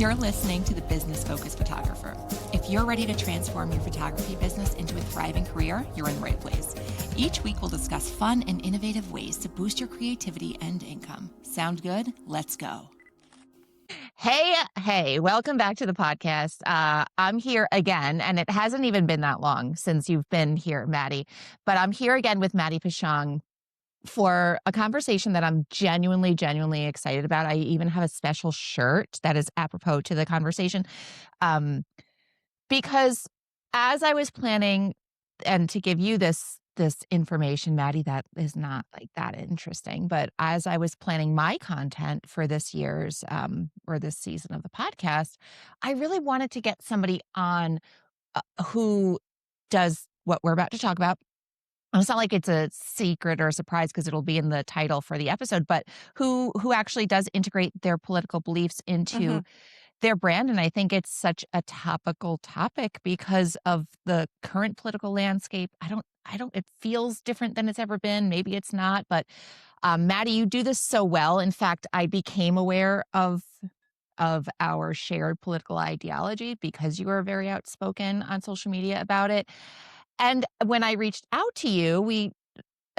You're listening to The Business Focused Photographer. If you're ready to transform your photography business into a thriving career, you're in the right place. Each week, we'll discuss fun and innovative ways to boost your creativity and income. Sound good? Let's go. Hey, welcome back to the podcast. I'm here again, and it hasn't even been that long since you've been here, Maddie, but I'm here again with Maddie Pichon for a conversation that I'm genuinely excited about. I even have a special shirt that is apropos to the conversation. Because as I was planning, and to give you this information, Maddie, that is not like that interesting, but as I was planning my content for this year's or this season of the podcast, I really wanted to get somebody on who does what we're about to talk about. And it's not like it's a secret or a surprise because it'll be in the title for the episode, but who actually does integrate their political beliefs into their brand. And I think it's such a topical topic because of the current political landscape. It feels different than it's ever been. Maybe it's not, but Maddie, you do this so well. In fact, I became aware of our shared political ideology because you are very outspoken on social media about it. And when I reached out to you,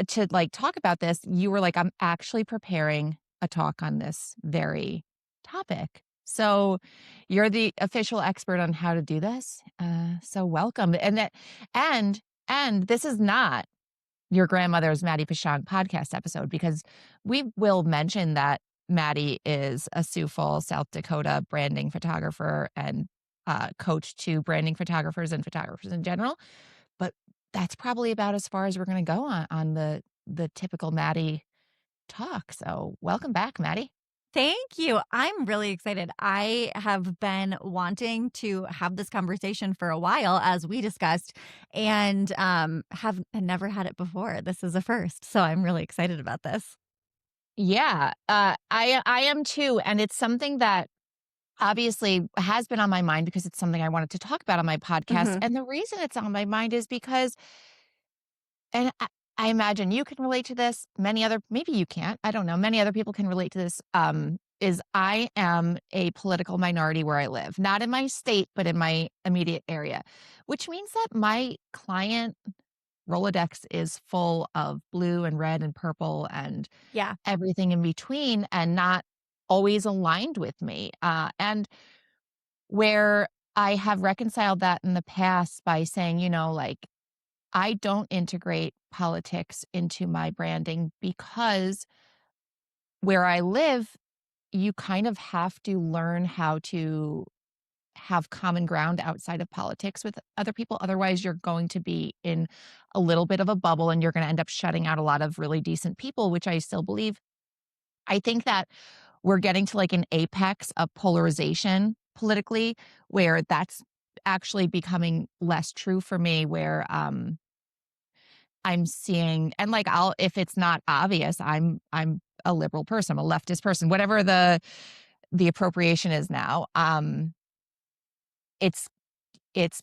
to talk about this, you were like, I'm actually preparing a talk on this very topic. So you're the official expert on how to do this. So welcome. And this is not your grandmother's Maddie Pichon podcast episode, because we will mention that Maddie is a Sioux Falls, South Dakota branding photographer and coach to branding photographers and photographers in general. But that's probably about as far as we're going to go on the typical Maddie talk. So welcome back, Maddie. Thank you. I'm really excited. I have been wanting to have this conversation for a while, as we discussed, and have never had it before. This is a first, so I'm really excited about this. Yeah, I am too, and it's something that obviously has been on my mind because it's something I wanted to talk about on my podcast. And the reason it's on my mind is because, and I imagine you can relate to this, maybe you can't, I don't know, many other people can relate to this, is I am a political minority where I live, not in my state, but in my immediate area, which means that my client Rolodex is full of blue and red and purple and everything in between, and not always aligned with me. And where I have reconciled that in the past by saying, I don't integrate politics into my branding because where I live, you kind of have to learn how to have common ground outside of politics with other people. Otherwise, you're going to be in a little bit of a bubble and you're going to end up shutting out a lot of really decent people, which I still believe. I think that we're getting to an apex of polarization politically, where that's actually becoming less true for me, where I'm seeing, and if it's not obvious, I'm a liberal person, I'm a leftist person, whatever the appropriation is now. It's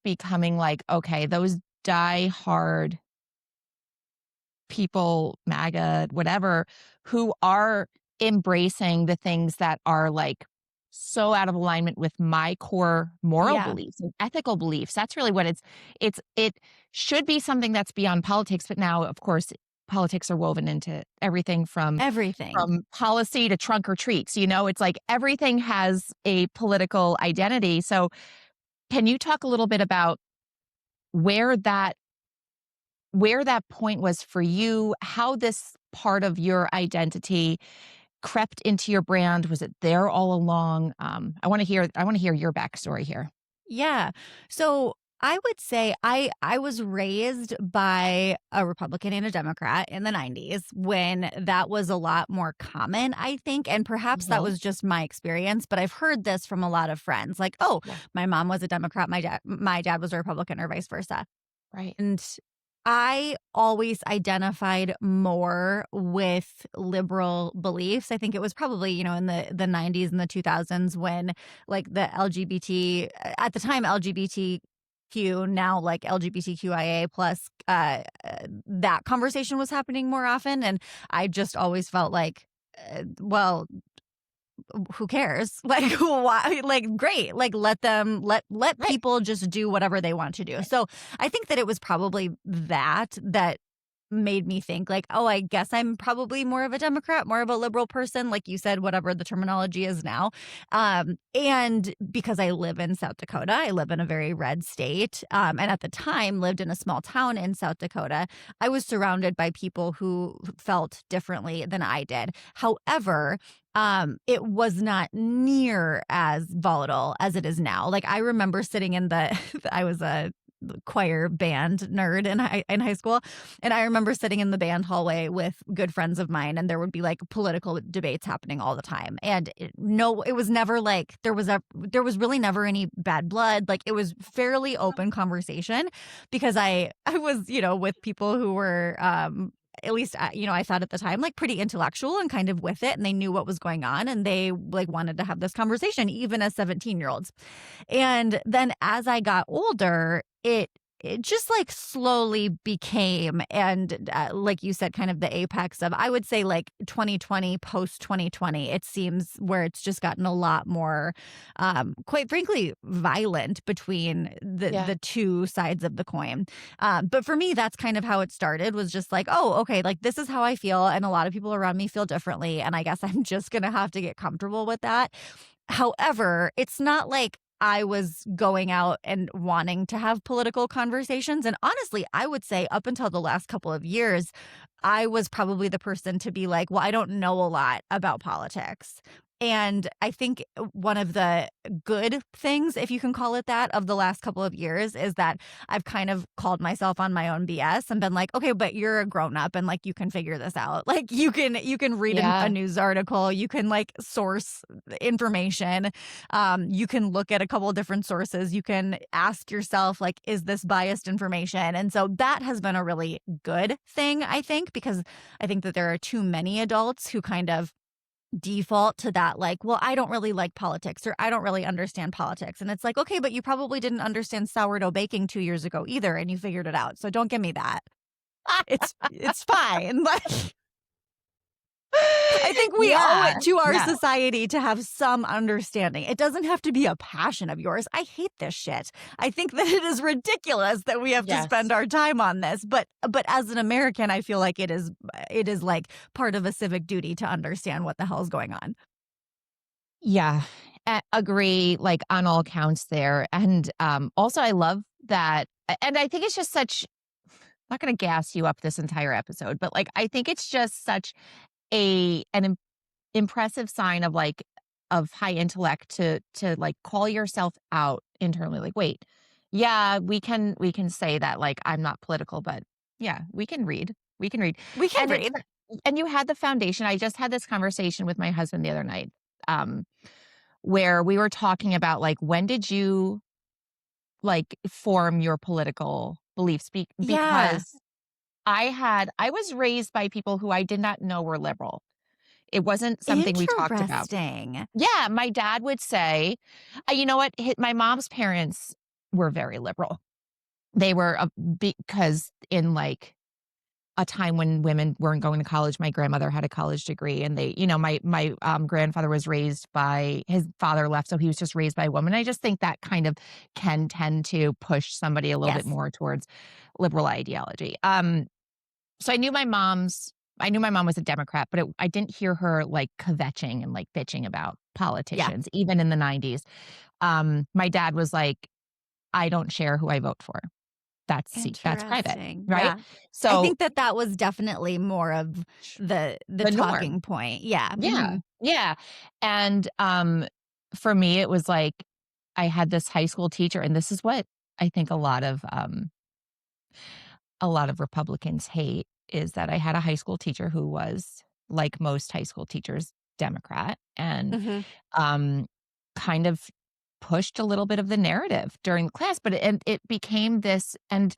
becoming okay, those die-hard people, MAGA, whatever, who are embracing the things that are so out of alignment with my core moral beliefs and ethical beliefs. That's really what it should be, something that's beyond politics. But now, of course, politics are woven into everything from policy to trunk or treats. It's everything has a political identity. So can you talk a little bit about where that point was for you, how this part of your identity crept into your brand? Was it there all along? I want to hear your backstory here. Yeah. So I would say I was raised by a Republican and a Democrat in the 90s, when that was a lot more common, I think. And perhaps that was just my experience, but I've heard this from a lot of friends, my mom was a Democrat, my dad was a Republican, or vice versa. Right. And I always identified more with liberal beliefs. I think it was probably, in the 90s and the 2000s, when the LGBT, at the time LGBTQ, now LGBTQIA plus, that conversation was happening more often. And I just always felt who cares? Like, why? Like, great. Like, let them, let Right. people just do whatever they want to do. So I think that it was probably that made me think like, oh, I guess I'm probably more of a Democrat, more of a liberal person, like you said, whatever the terminology is now. And because I live in South Dakota, I live in a very red state. And at the time lived in a small town in South Dakota. I was surrounded by people who felt differently than I did. However, it was not near as volatile as it is now. Like I remember sitting in the, I was a choir band nerd in high school, and I remember sitting in the band hallway with good friends of mine, and there would be like political debates happening all the time. And it was never like there was really never any bad blood. Like it was fairly open conversation because I was with people who were at least I thought at the time like pretty intellectual and kind of with it, and they knew what was going on, and they like wanted to have this conversation even as 17-year-olds. And then as I got older, it just like slowly became, and like you said, kind of the apex of, I would say, like 2020, post 2020, it seems, where it's just gotten a lot more, quite frankly, violent between the two sides of the coin. But for me, that's kind of how it started, was just like, oh, okay, like this is how I feel. And a lot of people around me feel differently. And I guess I'm just going to have to get comfortable with that. However, it's not like I was going out and wanting to have political conversations. And honestly, I would say up until the last couple of years, I was probably the person to be like, well, I don't know a lot about politics. And I think one of the good things, if you can call it that, of the last couple of years is that I've kind of called myself on my own BS and been like, okay, but you're a grown up and like you can figure this out. Like you can read a news article, you can like source information, you can look at a couple of different sources, you can ask yourself like, is this biased information? And so that has been a really good thing, I think, because I think that there are too many adults who kind of default to that, like, well, I don't really like politics, or I don't really understand politics. And it's like, okay, but you probably didn't understand sourdough baking 2 years ago either, and you figured it out. So don't give me that. It's fine. Like, I think we owe it to our society to have some understanding. It doesn't have to be a passion of yours. I hate this shit. I think that it is ridiculous that we have to spend our time on this. But as an American, I feel like it is like part of a civic duty to understand what the hell is going on. Yeah, agree, like on all counts there. And also I love that. And I think it's just such, I'm not going to gas you up this entire episode, but like, I think it's just such an impressive sign of like of high intellect to like call yourself out internally, like, wait, yeah, we can say that like I'm not political, but yeah, we can read and you had the foundation. I just had this conversation with my husband the other night, where we were talking about like, when did you like form your political beliefs? Because I was raised by people who I did not know were liberal. It wasn't something we talked about. Interesting. Yeah, my dad would say, you know what? My mom's parents were very liberal. They were because in like a time when women weren't going to college, my grandmother had a college degree, and they, my grandfather was raised by, his father left, so he was just raised by a woman. I just think that kind of can tend to push somebody a little bit more towards liberal ideology. So I knew my mom was a Democrat, but I didn't hear her like kvetching and like bitching about politicians, even in the 90s. My dad was like, I don't share who I vote for. That's private, right? Yeah. So I think that was definitely more of the talking norm. point. Yeah. Yeah. Mm-hmm. Yeah. And for me, it was like I had this high school teacher, and this is what I think a lot of Republicans hate, is that I had a high school teacher who was, like most high school teachers, Democrat, and kind of pushed a little bit of the narrative during class. But it became this, and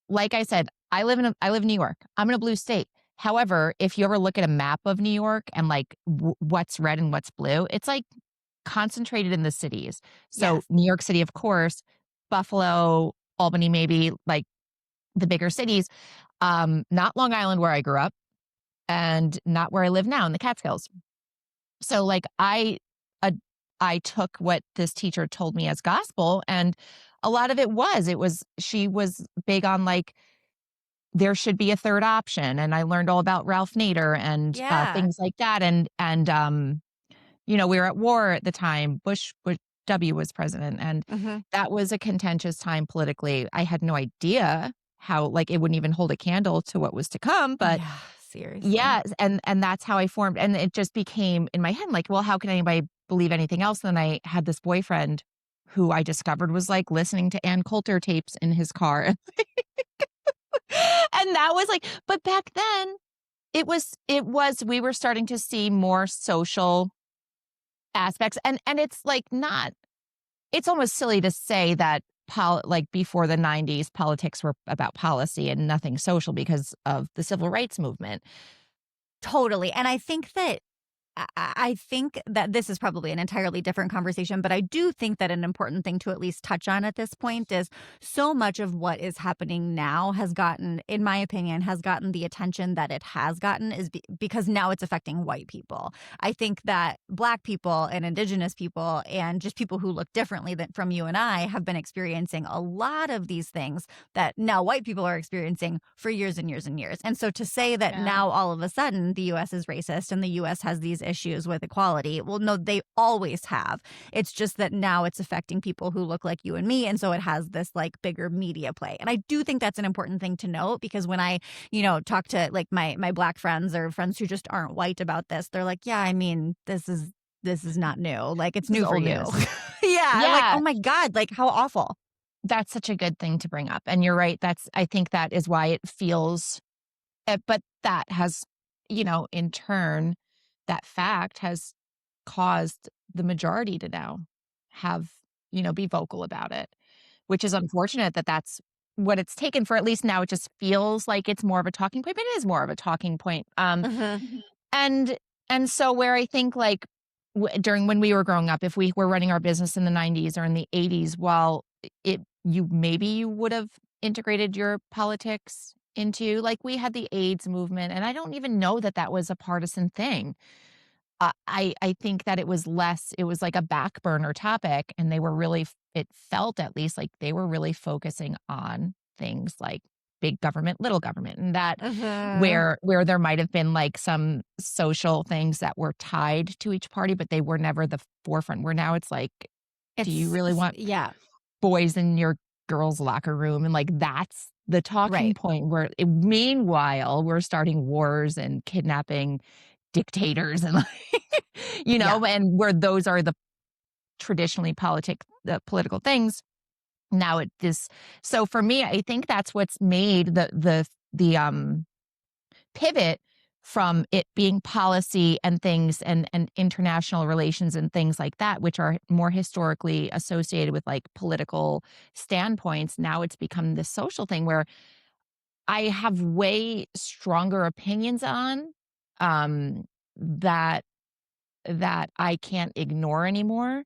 like I said, I live in New York. I'm in a blue state. However, if you ever look at a map of New York and like what's red and what's blue, it's like concentrated in the cities. So New York City, of course, Buffalo, Albany, maybe like the bigger cities, not Long Island where I grew up, and not where I live now in the Catskills. So like uh, I took what this teacher told me as gospel, and a lot of she was big on like there should be a third option, and I learned all about Ralph Nader and Yeah. things like that, and we were at war at the time. Bush W was president, and Mhm. that was a contentious time politically. I had no idea how, like, it wouldn't even hold a candle to what was to come, but Yeah, seriously. yeah, and that's how I formed, and it just became in my head like, well, how can anybody believe anything else? Then I had this boyfriend who I discovered was like listening to Ann Coulter tapes in his car. And that was like, but back then it was we were starting to see more social aspects, and it's like not it's almost silly to say that like before the 90s politics were about policy and nothing social because of the civil rights movement. Totally. And I think that this is probably an entirely different conversation, but I do think that an important thing to at least touch on at this point is so much of what is happening now has gotten, in my opinion, has gotten the attention that it has gotten because now it's affecting white people. I think that Black people and Indigenous people and just people who look differently than from you and I have been experiencing a lot of these things that now white people are experiencing for years and years and years. And so to say that Yeah. now all of a sudden the U.S. is racist and the U.S. has these issues with equality, well, no, they always have. It's just that now it's affecting people who look like you and me. And so it has this like bigger media play. And I do think that's an important thing to note because when I, talk to like my Black friends or friends who just aren't white about this, they're like, yeah, I mean, this is not new. Like it's This is new for old you. news. Yeah. I'm like, Yeah, oh my God, like how awful. that's such a good thing to bring up, and you're right, I think that is why it feels but that has, in turn, that fact has caused the majority to now have, be vocal about it, which is unfortunate that that's what it's taken for. At least now it just feels like it's more of a talking point, but it is more of a talking point. Hmm. And and so where I think like during when we were growing up, if we were running our business in the 90s or in the 80s, while you would have integrated your politics into, like, we had the AIDS movement, and I don't even know that that was a partisan thing. I think that it was like a back burner topic, and they were really it felt at least like they were really focusing on things like big government, little government, and that Hmm. where there might have been like some social things that were tied to each party, but they were never the forefront. Where now it's like, do you really want Yeah, boys in your girls' locker room? And like that's the talking right. point where meanwhile we're starting wars and kidnapping dictators and like, Yeah, and where those are the traditionally the political things. Now it this so for me, I think that's what's made the pivot from it being policy and things and international relations and things like that, which are more historically associated with like political standpoints. Now it's become this social thing where I have way stronger opinions on um that that I can't ignore anymore,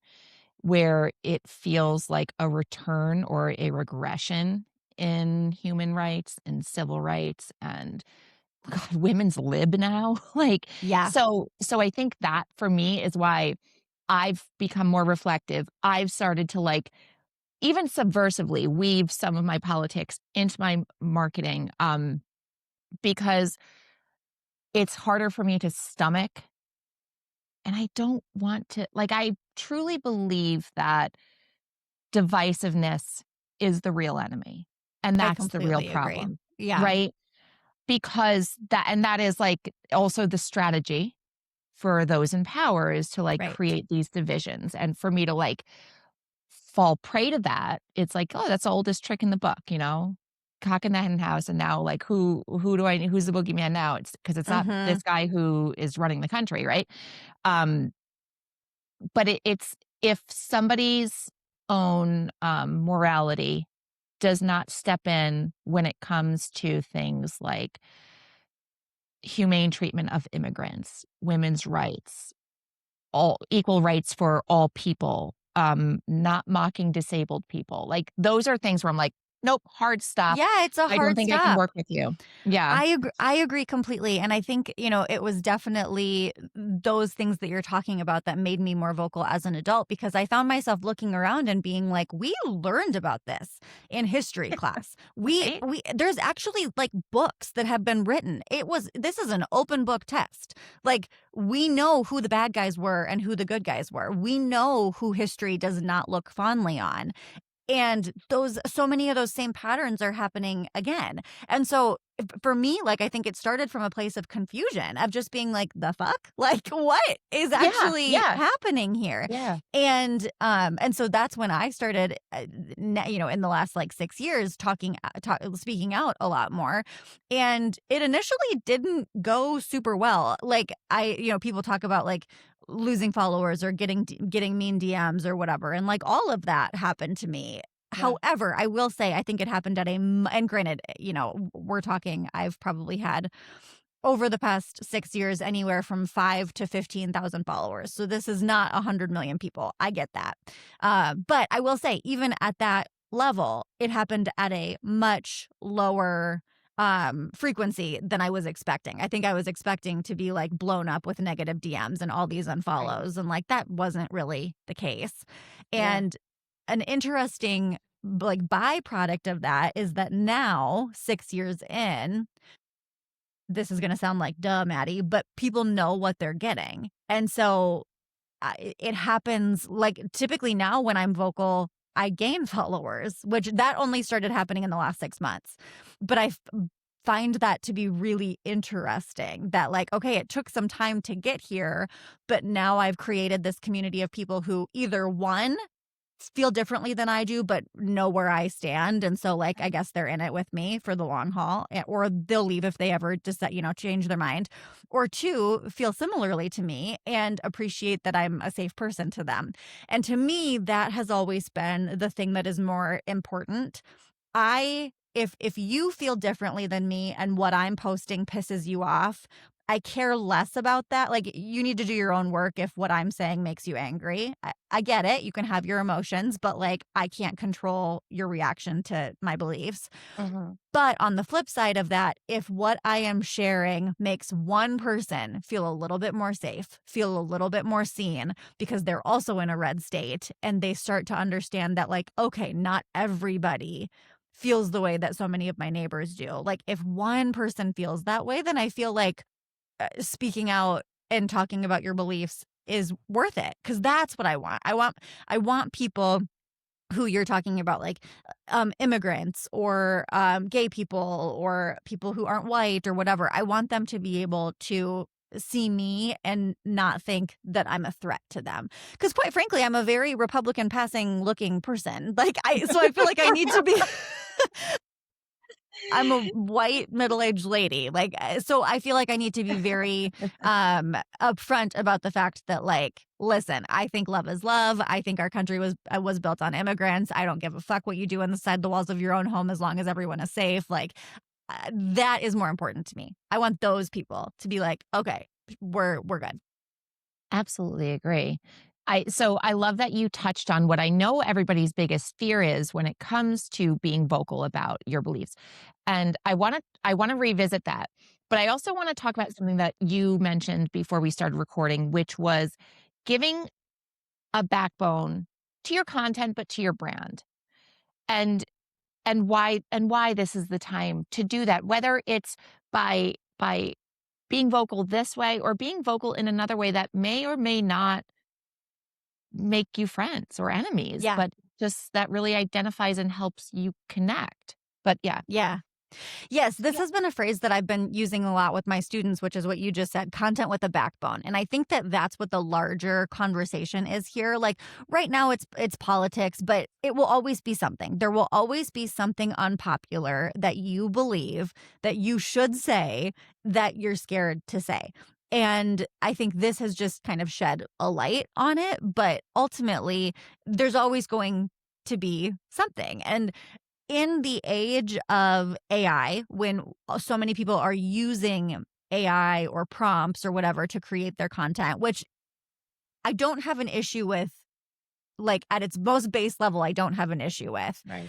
where it feels like a return or a regression in human rights and civil rights and God, women's lib now. Like, yeah. so I think that for me is why I've become more reflective. I've started to like even subversively weave some of my politics into my marketing because it's harder for me to stomach. And I don't want to, like, I truly believe that divisiveness is the real enemy. And I that's the real completely agree. problem, Yeah, right? Because that is like also the strategy for those in power is to like right. create these divisions. And for me to like fall prey to that, it's like, oh, that's the oldest trick in the book, cock in the hen house. And now like who's the boogeyman now? It's because it's not Hmm. this guy who is running the country, right? Um, but it's if somebody's own morality does not step in when it comes to things like humane treatment of immigrants, women's rights, all equal rights for all people, not mocking disabled people. Like those are things where I'm like, nope, hard stop. Yeah, it's a I don't hard think I can stop. work with you. Yeah. I agree completely. And I think, it was definitely those things that you're talking about that made me more vocal as an adult, because I found myself looking around and being like, we learned about this in history class. Right? We there's actually like books that have been written. This is an open book test. Like, we know who the bad guys were and who the good guys were. We know who history does not look fondly on. And so many of those same patterns are happening again. And so for me, like, I think it started from a place of confusion of just being like, the fuck? Like, what is Yeah, actually yeah, happening here? yeah, And so that's when I started, in the last like 6 years speaking out a lot more. And it initially didn't go super well. Like, people talk about like losing followers or getting mean DMs or whatever. And like all of that happened to me. yeah. However, I will say I think it happened and granted, I've probably had over the past 6 years anywhere from 5 to 15,000 followers. So this is not 100 million people. I get that. But I will say, even at that level, it happened at a much lower frequency than I was expecting. I think I was expecting to be like blown up with negative DMs and all these Right. unfollows, and like that wasn't really the case. Yeah. And an interesting like byproduct of that is that now, 6 years in, this is going to sound like duh, Maddie, but people know what they're getting. And so it happens like typically now when I'm vocal, I gain followers, which that only started happening in the last 6 months. But find that to be really interesting that like, okay, it took some time to get here, but now I've created this community of people who either one, feel differently than I do, but know where I stand. And so, like, I guess they're in it with me for the long haul, or they'll leave if they ever decide, change their mind. Or two, feel similarly to me and appreciate that I'm a safe person to them. And to me, that has always been the thing that is more important. If you feel differently than me and what I'm posting pisses you off, I care less about that. Like, you need to do your own work if what I'm saying makes you angry. I get it. You can have your emotions, but like, I can't control your reaction to my beliefs. Mhm. But on the flip side of that, if what I am sharing makes one person feel a little bit more safe, feel a little bit more seen because they're also in a red state, and they start to understand that, like, okay, not everybody feels the way that so many of my neighbors do. Like, if one person feels that way, then I feel like speaking out and talking about your beliefs is worth it, because that's what I want. I want people who you're talking about, like immigrants or gay people or people who aren't white or whatever. I want them to be able to see me and not think that I'm a threat to them. Because quite frankly, I'm a very Republican passing looking person. So I feel like I need to be. I'm a white middle-aged lady. So I feel like I need to be very upfront about the fact that, like, listen, I think love is love. I think our country was built on immigrants. I don't give a fuck what you do inside the walls of your own home as long as everyone is safe. Like, that is more important to me. I want those people to be like, okay, we're good. Absolutely agree. So I love that you touched on what I know everybody's biggest fear is when it comes to being vocal about your beliefs. And I want to revisit that. But I also want to talk about something that you mentioned before we started recording, which was giving a backbone to your content but to your brand. And why this is the time to do that, whether it's by being vocal this way or being vocal in another way that may or may not make you friends or enemies, Yeah. but just that really identifies and helps you connect. But yeah. Yeah. Yes, this has been a phrase that I've been using a lot with my students, which is what you just said, content with a backbone. And I think that that's what the larger conversation is here. Like, right now it's politics, but it will always be something. There will always be something unpopular that you believe that you should say that you're scared to say. And I think this has just kind of shed a light on it, but ultimately there's always going to be something. And in the age of AI, when so many people are using AI or prompts or whatever to create their content, which I don't have an issue with, like, at its most base level, I don't have an issue with. Right.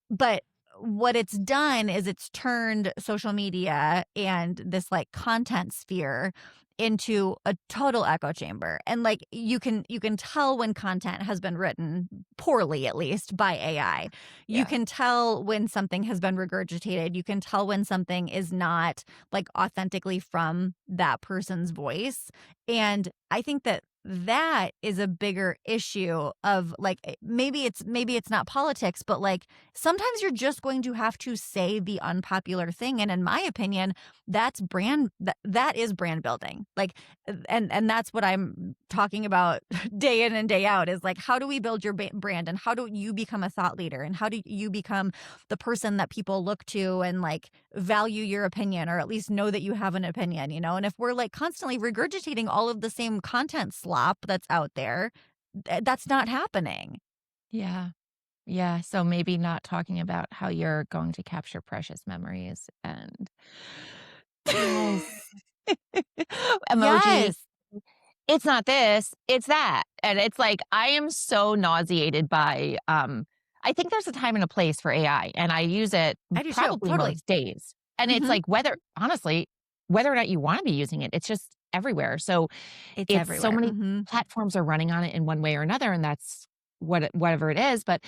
But what it's done is it's turned social media and this like content sphere into a total echo chamber. And like you can tell when content has been written poorly, at least by AI. You Yeah. can tell when something has been regurgitated. You can tell when something is not like authentically from that person's voice. And I think that that is a bigger issue of like maybe it's not politics, but like sometimes you're just going to have to say the unpopular thing. And in my opinion, that is brand building. Like, and that's what I'm talking about day in and day out is like, how do we build your brand and how do you become a thought leader and how do you become the person that people look to and like value your opinion or at least know that you have an opinion, you know? And if we're like constantly regurgitating all of the same content slop that's out there, that's not happening. Yeah. Yeah. So maybe not talking about how you're going to capture precious memories and Yes. emoji. Yes. It's not this, it's that. And it's like, I am so nauseated by, I think there's a time and a place for AI, and I use it I do too. probably Totally. most days. And it's Mhm. like honestly, whether or not you wanna be using it, it's just everywhere. So It's it's so everywhere. many Mhm. platforms are running on it in one way or another, and that's whatever it is, but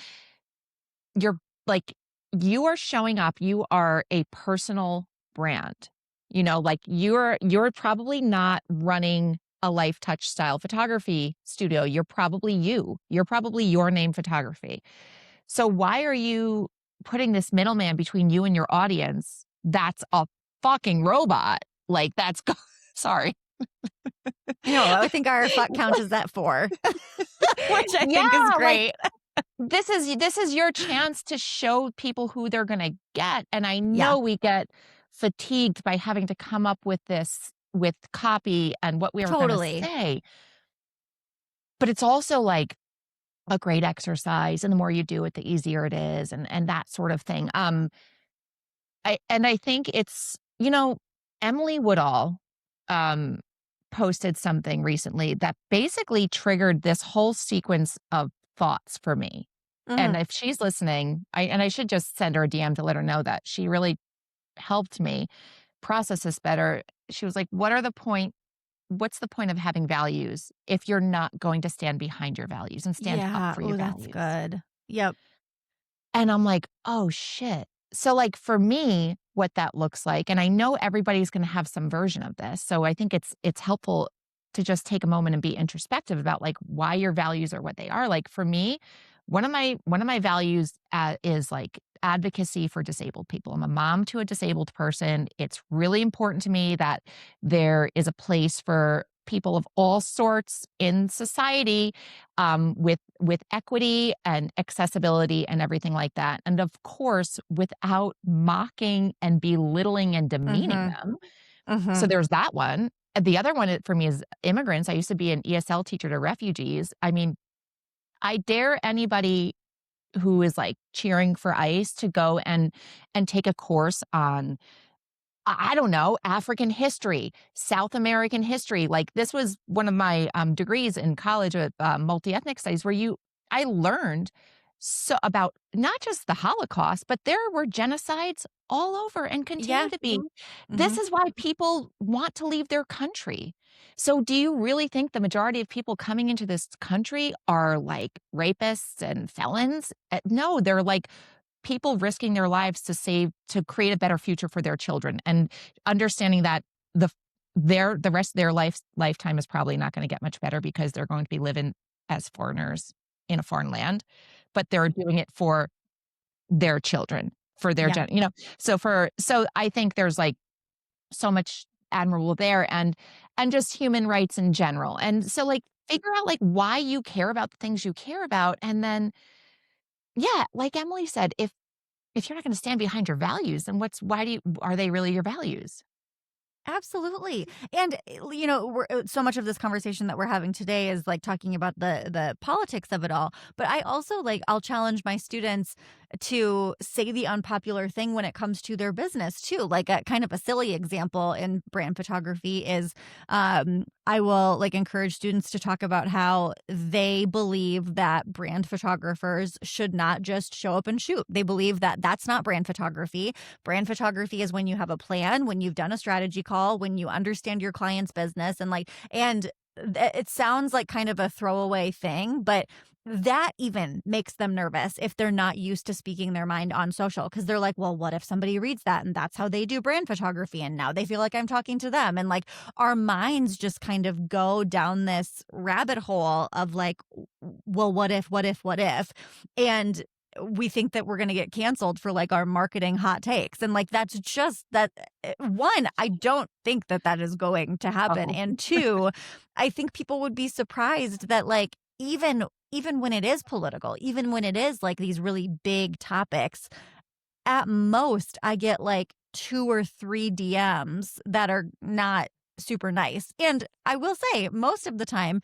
you're like, you are showing up, you are a personal brand. You know, like you're probably not running a Life Touch style photography studio. You're probably you. You're probably Your Name Photography. So why are you putting this middleman between you and your audience that's a fucking robot? Like that's sorry. I know. I think our fuck count is at 4, which I Yeah, think is like great. this is your chance to show people who they're gonna get, and I Yeah, know we get fatigued by having to come up with this with copy and what we are gonna totally. say, but it's also, like, a great exercise, and the more you do it, the easier it is, and that sort of thing. I think it's Emily Woodall, um, posted something recently that basically triggered this whole sequence of thoughts for me. And Mhm. if she's listening, I should just send her a DM to let her know that she really helped me process this better. She was like, what's the point of having values if you're not going to stand behind your values and stand up Yeah. for your Oh, that's values?" good. Yep. And I'm like, "Oh, shit." So, like, for me, what that looks like, and I know everybody's gonna have some version of this, so I think it's helpful to just take a moment and be introspective about, like, why your values are what they are. Like, for me, one of my values, is, like, advocacy for disabled people. I'm a mom to a disabled person. It's really important to me that there is a place for people of all sorts in society, with equity and accessibility and everything like that. And of course, without mocking and belittling and demeaning Mhm. them. So Mhm. there's that one. The other one for me is immigrants. I used to be an ESL teacher to refugees. I mean, I dare anybody who is like cheering for ICE to go and take a course on I don't know, African history, South American history. Like this was one of my degrees in college of multi-ethnic studies where I learned so about not just the Holocaust, but there were genocides all over and continue Yeah. to be. This Mhm. is why people want to leave their country. So do you really think the majority of people coming into this country are like rapists and felons? No, they're like people risking their lives to create a better future for their children and understanding that the rest of their lifetime is probably not going to get much better because they're going to be living as foreigners in a foreign land, but they're doing it for their children, for their Yeah. so I think there's like so much admirable there and just human rights in general. And so like figure out like why you care about the things you care about and then yeah, like Emily said, if you're not gonna stand behind your values, then why do you are they really your values? Absolutely. And so much of this conversation that we're having today is like talking about the politics of it all. But I also like I'll challenge my students to say the unpopular thing when it comes to their business too. Like a kind of a silly example in brand photography is I will like encourage students to talk about how they believe that brand photographers should not just show up and shoot. They believe that that's not brand photography. Brand photography is when you have a plan, when you've done a strategy call, when you understand your client's business and it sounds like kind of a throwaway thing, but that even makes them nervous if they're not used to speaking their mind on social because they're like, well, what if somebody reads that and that's how they do brand photography and now they feel like I'm talking to them? And like our minds just kind of go down this rabbit hole of like, well, what if, what if, what if? And we think that we're going to get canceled for like our marketing hot takes. And like, that's just that one, I don't think that that is going to happen. Oh. And two, I think people would be surprised that like, even when it is political, even when it is like these really big topics, at most I get like 2 or 3 DMs that are not super nice. And I will say most of the time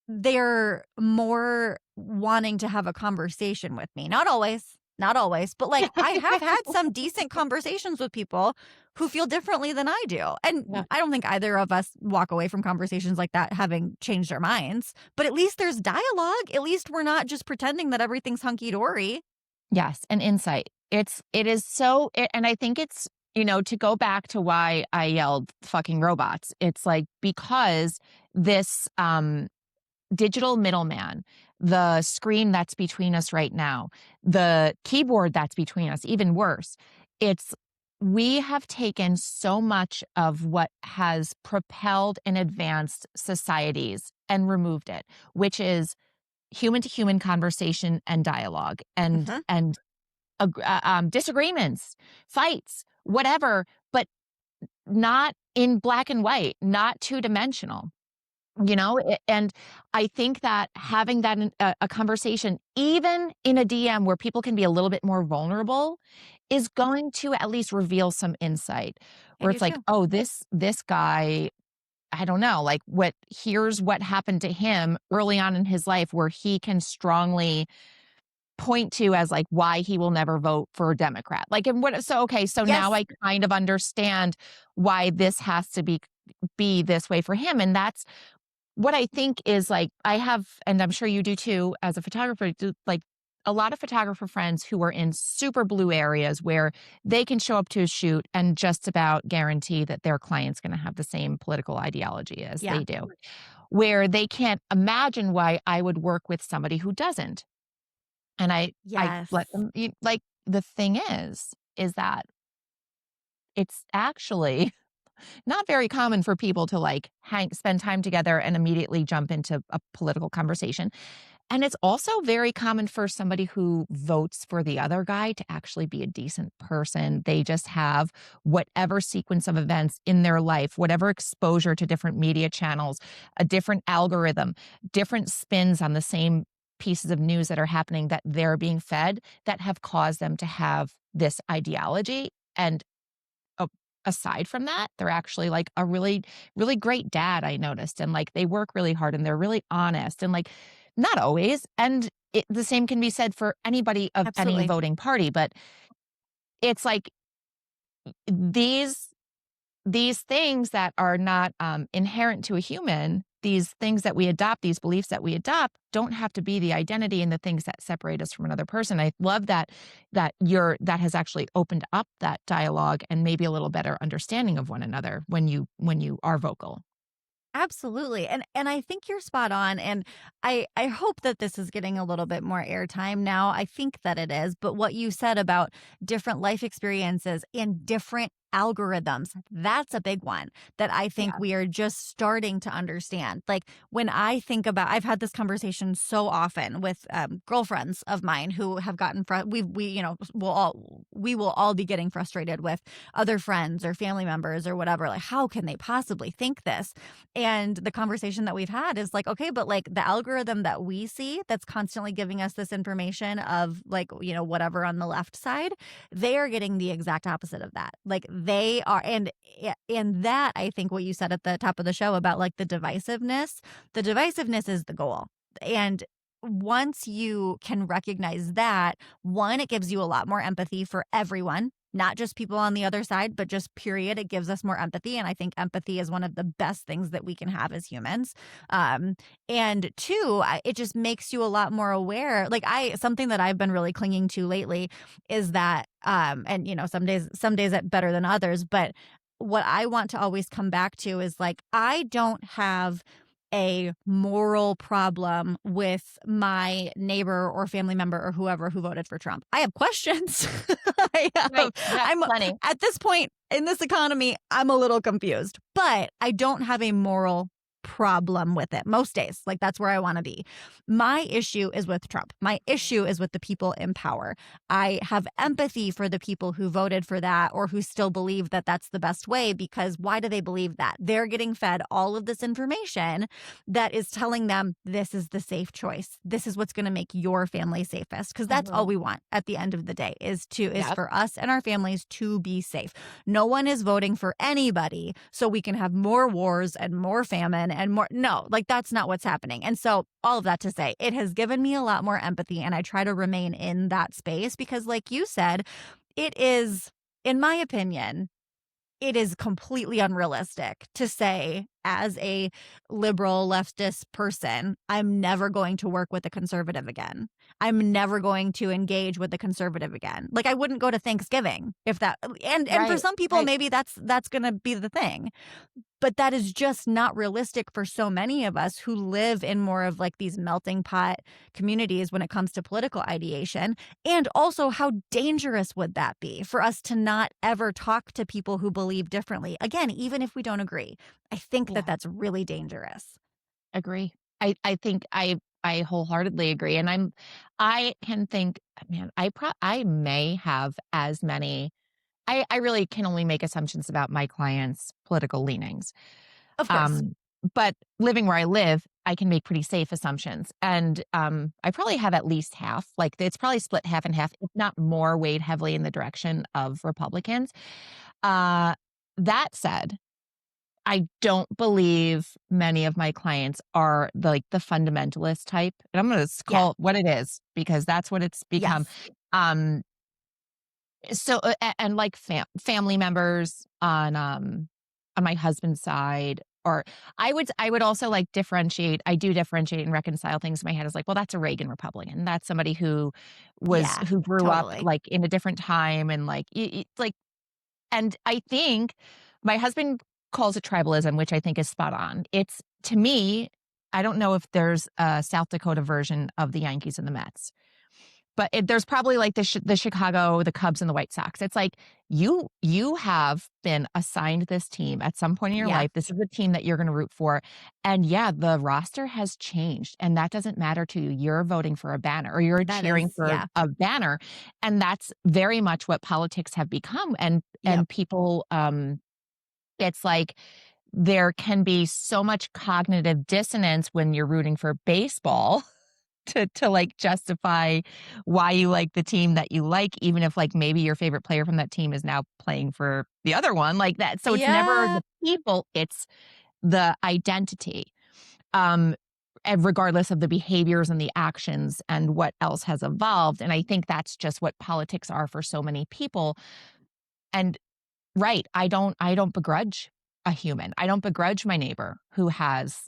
they're more wanting to have a conversation with me. Not always, but like I have had some decent conversations with people who feel differently than I do. And Yeah. I don't think either of us walk away from conversations like that having changed our minds, but at least there's dialogue. At least we're not just pretending that everything's hunky dory. Yes, and insight. It is so, and I think it's, to go back to why I yelled fucking robots. It's like because this digital middleman, the screen that's between us right now, the keyboard that's between us, even worse. We have taken so much of what has propelled and advanced societies and removed it, which is human to human conversation and dialogue and disagreements, fights, whatever, but not in black and white, not two-dimensional. And I think that having that in a conversation, even in a DM where people can be a little bit more vulnerable, is going to at least reveal some insight. I Where do it's like, too. oh, this guy, I don't know, like here's what happened to him early on in his life, where he can strongly point to as like why he will never vote for a Democrat. Like, and so now Yes. I kind of understand why this has to be this way for him, and that's what I think is like, I have, and I'm sure you do too, as a photographer, like a lot of photographer friends who are in super blue areas where they can show up to a shoot and just about guarantee that their client's going to have the same political ideology as Yeah. they do, where they can't imagine why I would work with somebody who doesn't. And I Yes. let them, like, the thing is that it's actually not very common for people to like spend time together and immediately jump into a political conversation. And it's also very common for somebody who votes for the other guy to actually be a decent person. They just have whatever sequence of events in their life, whatever exposure to different media channels, a different algorithm, different spins on the same pieces of news that are happening that they're being fed that have caused them to have this ideology. And aside from that, they're actually like a really, really great dad, I noticed. And like they work really hard and they're really honest and like not always. And the same can be said for anybody of any Absolutely. voting party. But it's like these things that are not inherent to a human, these things that we adopt, these beliefs that we adopt, don't have to be the identity and the things that separate us from another person. I love that has actually opened up that dialogue and maybe a little better understanding of one another when you are vocal. Absolutely. And I think you're spot on. And I hope that this is getting a little bit more airtime now. I think that it is. But what you said about different life experiences and different algorithms, that's a big one that I think Yeah. we are just starting to understand. Like when I think about, I've had this conversation so often with girlfriends of mine who have gotten, we will all be getting frustrated with other friends or family members or whatever. Like, how can they possibly think this? And the conversation that we've had is like, okay, but like the algorithm that we see that's constantly giving us this information of like, whatever on the left side, they are getting the exact opposite of that. Like they are, and that I think what you said at the top of the show about like the divisiveness is the goal. And once you can recognize that, one, it gives you a lot more empathy for everyone, not just people on the other side, but just period. It gives us more empathy. And I think empathy is one of the best things that we can have as humans. Um, and two, it just makes you a lot more aware. Like something that I've been really clinging to lately is that, and some days it better than others, but what I want to always come back to is like, I don't have a moral problem with my neighbor or family member or whoever who voted for Trump. I have questions. Right. Yeah, I'm plenty. at this point in this economy, I'm a little confused, but I don't have a moral problem with it most days. Like that's where I want to be. My issue is with Trump. My issue is with the people in power. I have empathy for the people who voted for that or who still believe that that's the best way, because why do they believe that? They're getting fed all of this information that is telling them this is the safe choice. This is what's going to make your family safest, because that's all we want at the end of the day is Yep. for us and our families to be safe. No one is voting for anybody so we can have more wars and more famine and more. No, like that's not what's happening. And so all of that to say, it has given me a lot more empathy, and I try to remain in that space because, like you said, it is, in my opinion, it is completely unrealistic to say, as a liberal leftist person, I'm never going to work with a conservative again. I'm never going to engage with a conservative again. Like I wouldn't go to Thanksgiving if that, and for Right. some people, Right. maybe that's going to be the thing. But that is just not realistic for so many of us who live in more of like these melting pot communities when it comes to political ideation. And also, how dangerous would that be for us to not ever talk to people who believe differently? Again, even if we don't agree, I think that Yeah. that's really dangerous. Agree. I think I wholeheartedly agree. And I can think, man, I may have as many. I really can only make assumptions about my clients' political leanings. Of course. Um, but living where I live, I can make pretty safe assumptions. And I probably have at least half. Like it's probably split half and half, if not more, weighed heavily in the direction of Republicans. Uh, that said, I don't believe many of my clients are the fundamentalist type, and I'm gonna Yeah. call it what it is because that's what it's become. Yes. Um, so, and like family members on my husband's side, or I would also like differentiate. I do differentiate and reconcile things in my head as like, well, that's a Reagan Republican. That's somebody Yeah. who grew up Totally. like in a different time and like and I think my husband calls it tribalism, which I think is spot on. It's to me, I don't know if there's a South Dakota version of the Yankees and the Mets, but there's probably like the Chicago, the Cubs, and the White Sox. It's like you have been assigned this team at some point in your Yeah. life. This is a team that you're going to root for, and yeah, the roster has changed, and that doesn't matter to you. You're voting for a banner, or you're That cheering is, for yeah. a banner, and that's very much what politics have become. And Yep. people, it's like there can be so much cognitive dissonance when you're rooting for baseball to like justify why you like the team that you like, even if like maybe your favorite player from that team is now playing for the other one like that. So it's never Yeah. the people, it's the identity. Um and regardless of the behaviors and the actions and what else has evolved. And I think that's just what politics are for so many people. And right, I don't begrudge a human. I don't begrudge my neighbor who has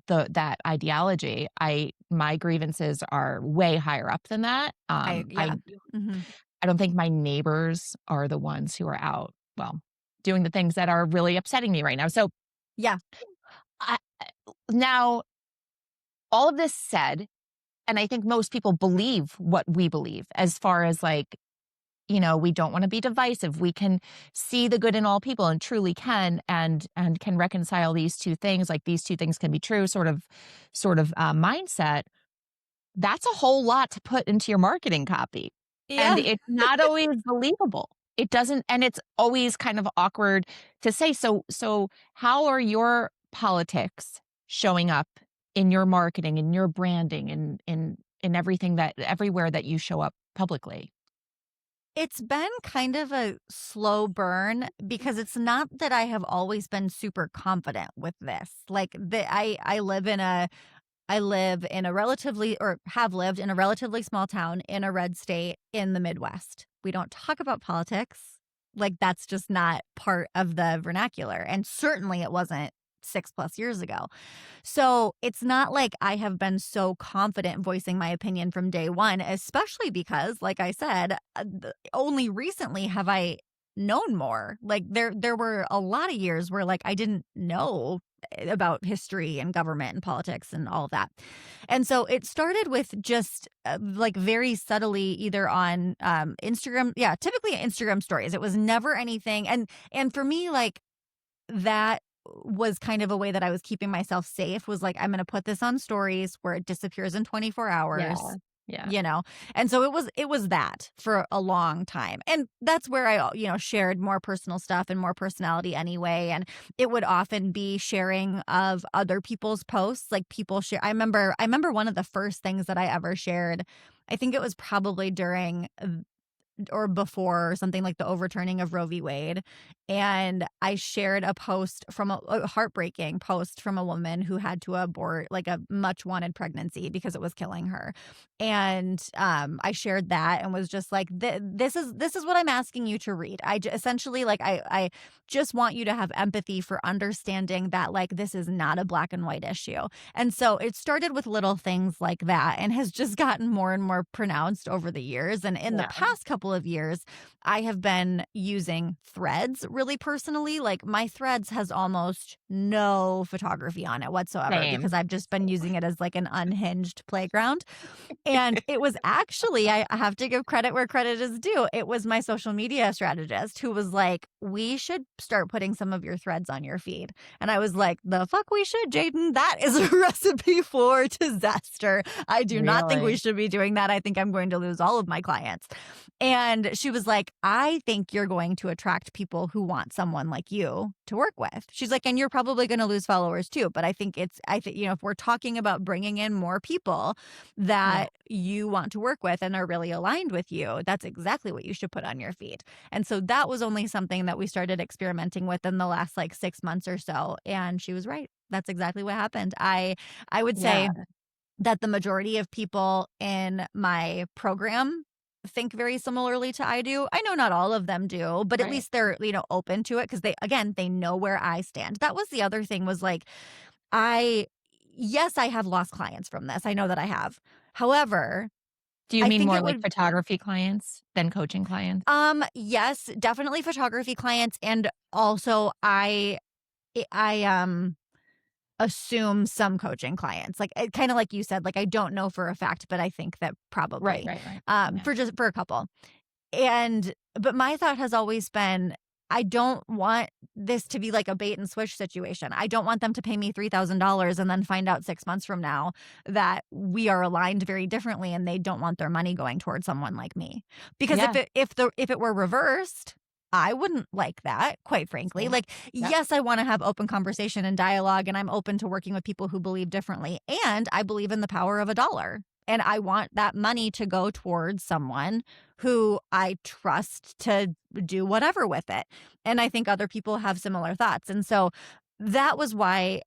that ideology. My grievances are way higher up than that. Yeah. Hmm. I don't think my neighbors are the ones who are out, well, doing the things that are really upsetting me right now. So, Yeah. I now all of this said, and I think most people believe what we believe as far as like, we don't want to be divisive. We can see the good in all people and truly can and can reconcile these two things. Like these two things can be true sort of mindset. That's a whole lot to put into your marketing copy. And Yeah. it's not always believable. It doesn't, and it's always kind of awkward to say. So how are your politics showing up in your marketing, in your branding, in everything that everywhere that you show up publicly? It's been kind of a slow burn because it's not that I have always been super confident with this. Like I live in I live in a relatively, or have lived in a relatively small town in a red state in the Midwest. We don't talk about politics. Like, that's just not part of the vernacular. And certainly it wasn't 6+ years ago. So it's not like I have been so confident voicing my opinion from day one, especially because, like I said, only recently have I known more. Like there were a lot of years where like I didn't know about history and government and politics and all of that. And so it started with just like very subtly either on Instagram, yeah, typically Instagram stories. It was never anything, and for me like that was kind of a way that I was keeping myself safe, was like, I'm going to put this on stories where it disappears in 24 Yeah. hours. Yeah. You know, and so it was that for a long time. And that's where I, shared more personal stuff and more personality anyway. And it would often be sharing of other people's posts, like people share. I remember one of the first things that I ever shared. I think it was probably during or before something like the overturning of Roe v. Wade. And I shared a post from a heartbreaking post from a woman who had to abort like a much wanted pregnancy because it was killing her. And I shared that and was just like, this is what I'm asking you to read. Essentially like, I just want you to have empathy for understanding that like, this is not a black and white issue. And so it started with little things like that and has just gotten more and more pronounced over the years. And in the past couple of years, I have been using Threads really personally. Like my Threads has almost no photography on it whatsoever. Same. Because I've just been using it as like an unhinged playground. And it was actually, I have to give credit where credit is due. It was my social media strategist who was like, we should start putting some of your threads on your feed. And I was like, the fuck we should, Jaden. That is a recipe for disaster. I do not think we should be doing that. I think I'm going to lose all of my clients. And she was like, I think you're going to attract people who want someone like you to work with. She's like, and you're probably going to lose followers too. But I think if we're talking about bringing in more people that you want to work with and are really aligned with you, that's exactly what you should put on your feed. And so that was only something that we started experimenting with in the last like 6 months or so. And she was right. That's exactly what happened. I would say that the majority of people in my program think very similarly to I do. I know not all of them do, but at least they're, open to it because they know where I stand. That was the other thing, was like, yes, I have lost clients from this. I know that I have. However, do you mean more like photography clients than coaching clients? Yes, definitely photography clients. And also I assume some coaching clients, like kind of like you said, like I don't know for a fact, but I think that probably for a couple. But my thought has always been, I don't want this to be like a bait and switch situation. I don't want them to pay me $3,000 and then find out 6 months from now that we are aligned very differently and they don't want their money going towards someone like me. Because if it were reversed, I wouldn't like that, quite frankly. Like, yes, I want to have open conversation and dialogue, and I'm open to working with people who believe differently. And I believe in the power of a dollar. And I want that money to go towards someone who I trust to do whatever with it. And I think other people have similar thoughts. And so that was why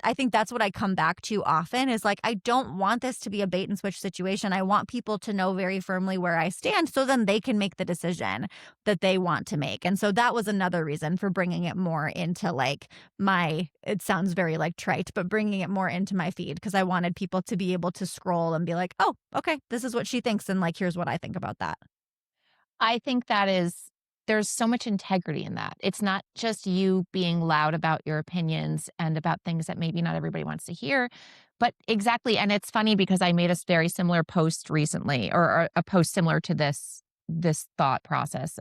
I think that's what I come back to often, is like, I don't want this to be a bait and switch situation. I want people to know very firmly where I stand so then they can make the decision that they want to make. And so that was another reason for bringing it more into like it sounds very like trite, but bringing it more into my feed, because I wanted people to be able to scroll and be like, oh, okay, this is what she thinks. And like, here's what I think about that. I think there's so much integrity in that. It's not just you being loud about your opinions and about things that maybe not everybody wants to hear, but exactly. And it's funny because I made a very similar post recently, or a post similar to this thought process,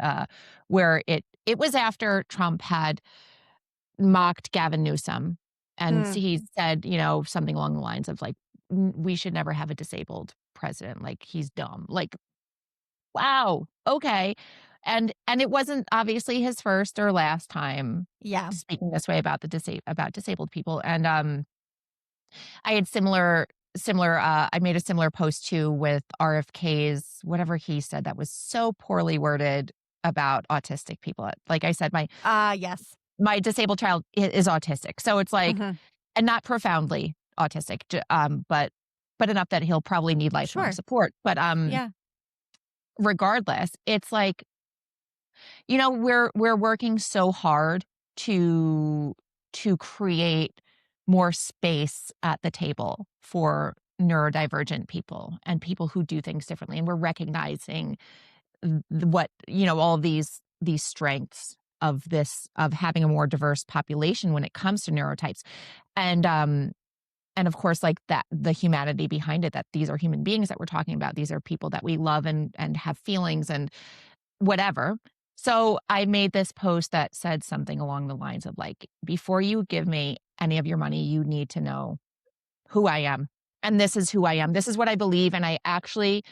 where it was after Trump had mocked Gavin Newsom. And he said, something along the lines of like, we should never have a disabled president. Like, he's dumb. Like, wow. Okay. And it wasn't obviously his first or last time speaking this way about about disabled people. And I had similar I made a similar post too with RFK's whatever he said that was so poorly worded about autistic people. Like I said, my disabled child is autistic. So it's like, and not profoundly autistic, but enough that he'll probably need lifelong Sure. support. But Yeah. regardless, it's like, we're working so hard to create more space at the table for neurodivergent people and people who do things differently, and we're recognizing what, all of these strengths of having a more diverse population when it comes to neurotypes. And of course, like that, the humanity behind it, that these are human beings that we're talking about. These are people that we love and have feelings and whatever. So I made this post that said something along the lines of like, before you give me any of your money, you need to know who I am. And this is who I am. This is what I believe. And I actually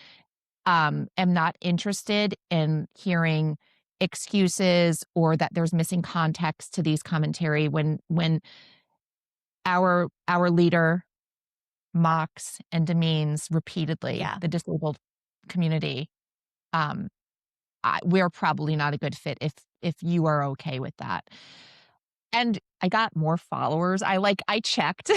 am not interested in hearing excuses or that there's missing context to these commentary when our leader mocks and demeans repeatedly Yeah. the disabled community. um we're probably not a good fit if you are okay with that. And I got more followers. I checked.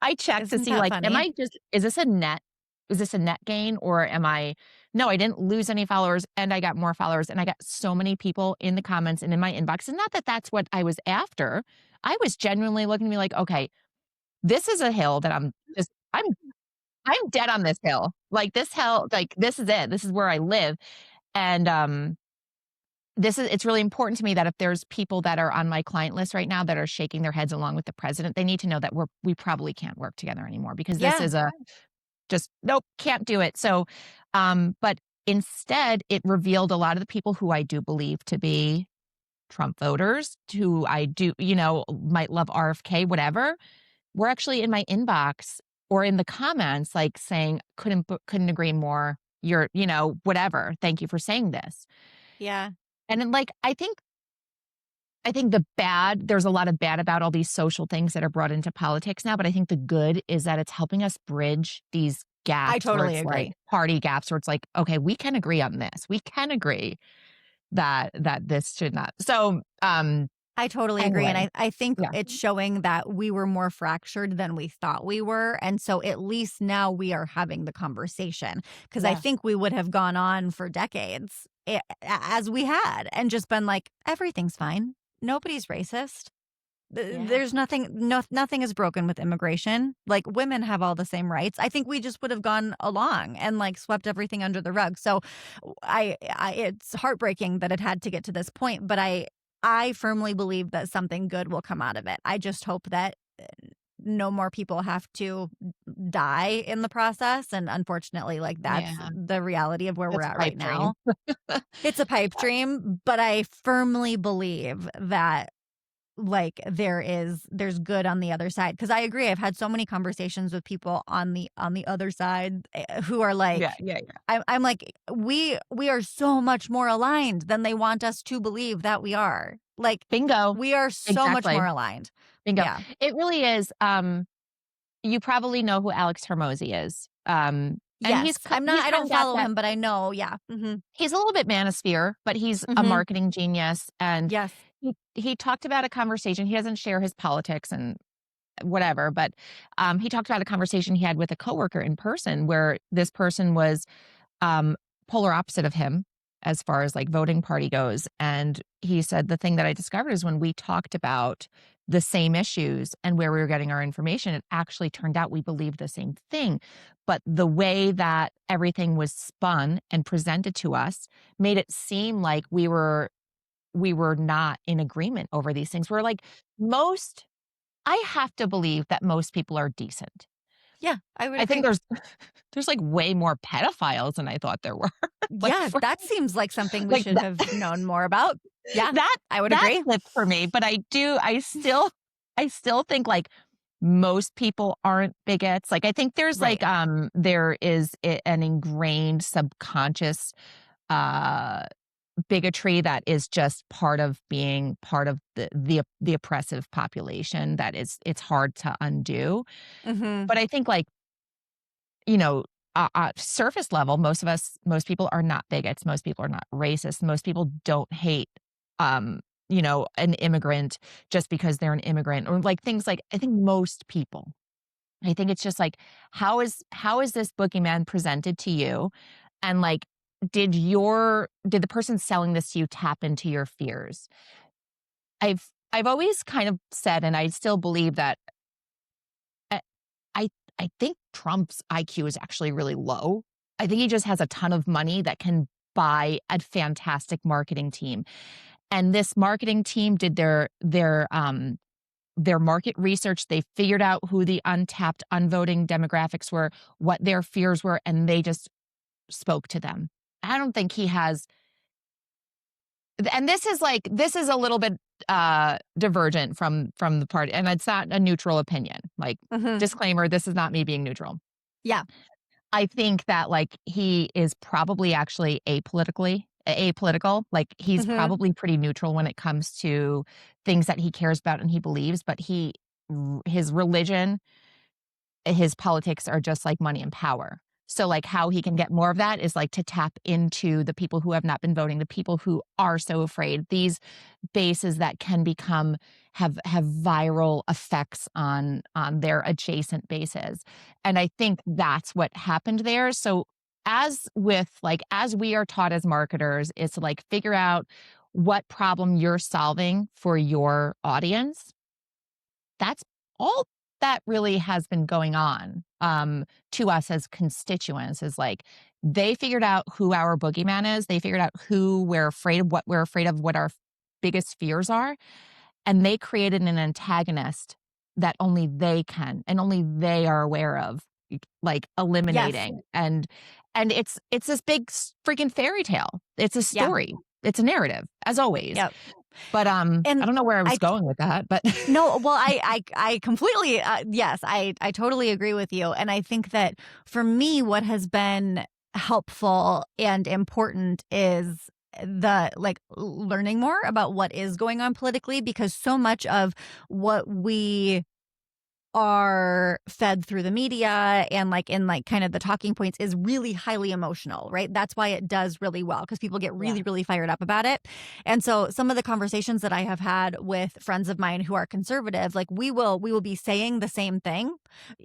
I checked to Isn't see, that like, funny? is this a net gain, or am I no, I didn't lose any followers, and I got more followers, and I got so many people in the comments and in my inbox, and not that that's what I was after. I was genuinely looking to be like, "Okay, this is a hill that I'm dead on this hill. Like, this hill, like, this is it. This is where I live." And, it's really important to me that if there's people that are on my client list right now that are shaking their heads along with the president, they need to know that we probably can't work together anymore, because this Yeah. is just nope, can't do it. So, but instead, it revealed a lot of the people who I do believe to be Trump voters, who I do, might love RFK, whatever, were actually in my inbox or in the comments, like saying, couldn't agree more. You're, whatever. Thank you for saying this. Yeah. And then, like, I think there's a lot of bad about all these social things that are brought into politics now, but I think the good is that it's helping us bridge these I gaps where totally it's like agree. party gaps where it's like, okay, we can agree on this. We can agree that this should not. So, I totally agree. And anyway, I think yeah. it's showing that we were more fractured than we thought we were. And so at least now we are having the conversation, because I Yeah. think we would have gone on for decades as we had and just been like, everything's fine. Nobody's racist. Yeah. There's nothing, nothing is broken with immigration. Like, women have all the same rights. I think we just would have gone along and like swept everything under the rug. So it's heartbreaking that it had to get to this point, but I firmly believe that something good will come out of it. I just hope that no more people have to die in the process. And unfortunately, like, that's Yeah. the reality of where we're That's a at right pipe dream. now. It's a pipe dream, but I firmly believe that like there's good on the other side, because I agree. I've had so many conversations with people on the other side who are like, Yeah. Yeah. Yeah. I'm like, we are so much more aligned than they want us to believe that we are. Like, Bingo. we are so much Exactly. more aligned. Bingo. Yeah. It really is. You probably know who Alex Hermosi is. And Yes. I kind don't of got follow that. him, but I know. Yeah. He's a little bit manosphere, but he's a Hmm. marketing genius. And Yes. he talked about a conversation. He doesn't share his politics and whatever, but he talked about a conversation he had with a coworker in person, where this person was um, polar opposite of him as far as like voting party goes. And he said, the thing that I discovered is when we talked about the same issues and where we were getting our information, it actually turned out we believed the same thing. But the way that everything was spun and presented to us made it seem like we were not in agreement over these things. We're like, I have to believe that most people are decent. Yeah. I would I think agree. there's like way more pedophiles than I thought there were. Like, Yeah. That seems like something we like should have known more about. Yeah. that I would that agree. flipped for me, but I still think like most people aren't bigots. Like, I think there's Right. like there is an ingrained subconscious uh bigotry that is just part of being part of the oppressive population that it's hard to undo. Hmm. But I think like, surface level, most people are not bigots. Most people are not racist. Most people don't hate, an immigrant just because they're an immigrant, or like things like, I think most people I think it's just like, how is this boogeyman presented to you? And like, did the person selling this to you tap into your fears? I've always kind of said, and I still believe that I I I think Trump's IQ is actually really low. I think he just has a ton of money that can buy a fantastic marketing team. And this marketing team did their market research. They figured out who the untapped, unvoting demographics were, what their fears were, and they just spoke to them. I don't think he has, and this is a little bit divergent from the party, and it's not a neutral opinion. Like, Mhm. disclaimer, this is not me being neutral. Yeah. I think that like he is probably actually apolitical. Like he's Mhm. probably pretty neutral when it comes to things that he cares about and he believes, but his religion, his politics are just like money and power. So like how he can get more of that is like to tap into the people who have not been voting, the people who are so afraid, these bases that can have viral effects on their adjacent bases. And I think that's what happened there. So as we are taught as marketers is to like figure out what problem you're solving for your audience. That's all that really has been going on, to us as constituents is like, they figured out who our boogeyman is. They figured out who we're afraid of, what we're afraid of, what our biggest fears are, and they created an antagonist that only they can and only they are aware of, like, Yes. eliminating, and it's this big freaking fairy tale. It's a Yeah. story. It's a narrative, as always. Yep. But, I And don't know where I was I going with that, but No, well, I completely, yes, I totally agree with you. And I think that for me, what has been helpful and important is the like learning more about what is going on politically, because so much of what we are fed through the media and like in like kind of the talking points is really highly emotional, right? That's why it does really well, because people get Yeah. really, really fired up about it. And so some of the conversations that I have had with friends of mine who are conservative, like we will be saying the same thing.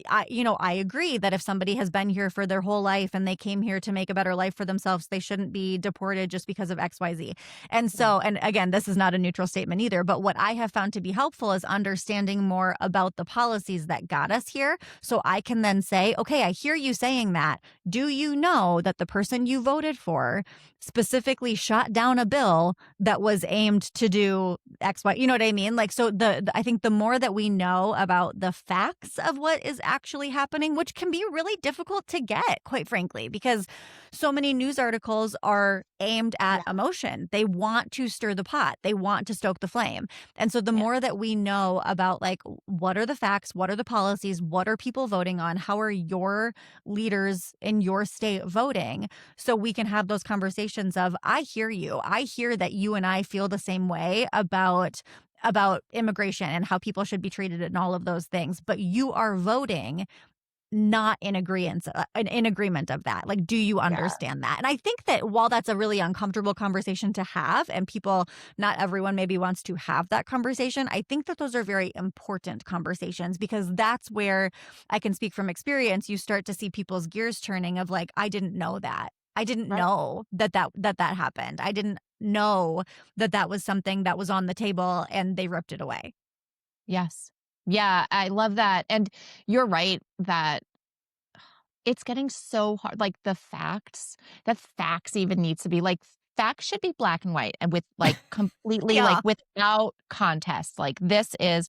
I agree that if somebody has been here for their whole life and they came here to make a better life for themselves, they shouldn't be deported just because of XYZ. And Right. so, and again, this is not a neutral statement either, but what I have found to be helpful is understanding more about the policies that got us here. So I can then say, okay, I hear you saying that. Do you know that the person you voted for specifically shot down a bill that was aimed to do X, Y? You know what I mean? Like, so I think the more that we know about the facts of what is actually happening, which can be really difficult to get, quite frankly, because so many news articles are aimed at Yeah. emotion. They want to stir the pot. They want to stoke the flame. And so the Yeah. more that we know about like what are the facts, what are the policies, what are people voting on, how are your leaders in your state voting, so we can have those conversations of I hear you. I hear that you and I feel the same way about immigration and how people should be treated and all of those things, but you are voting not in agreement of that. Like, do you Yeah. understand that? And I think that while that's a really uncomfortable conversation to have, and people, not everyone maybe wants to have that conversation, I think that those are very important conversations, because that's where I can speak from experience. You start to see people's gears turning of like, I didn't know that. I didn't Right. know that happened. I didn't know that was something that was on the table and they ripped it away. Yes. Yeah, I love that, and you're right that it's getting so hard, like, the facts even needs to be like, facts should be black and white and with, like, completely, like, Yeah. without contest, like, this is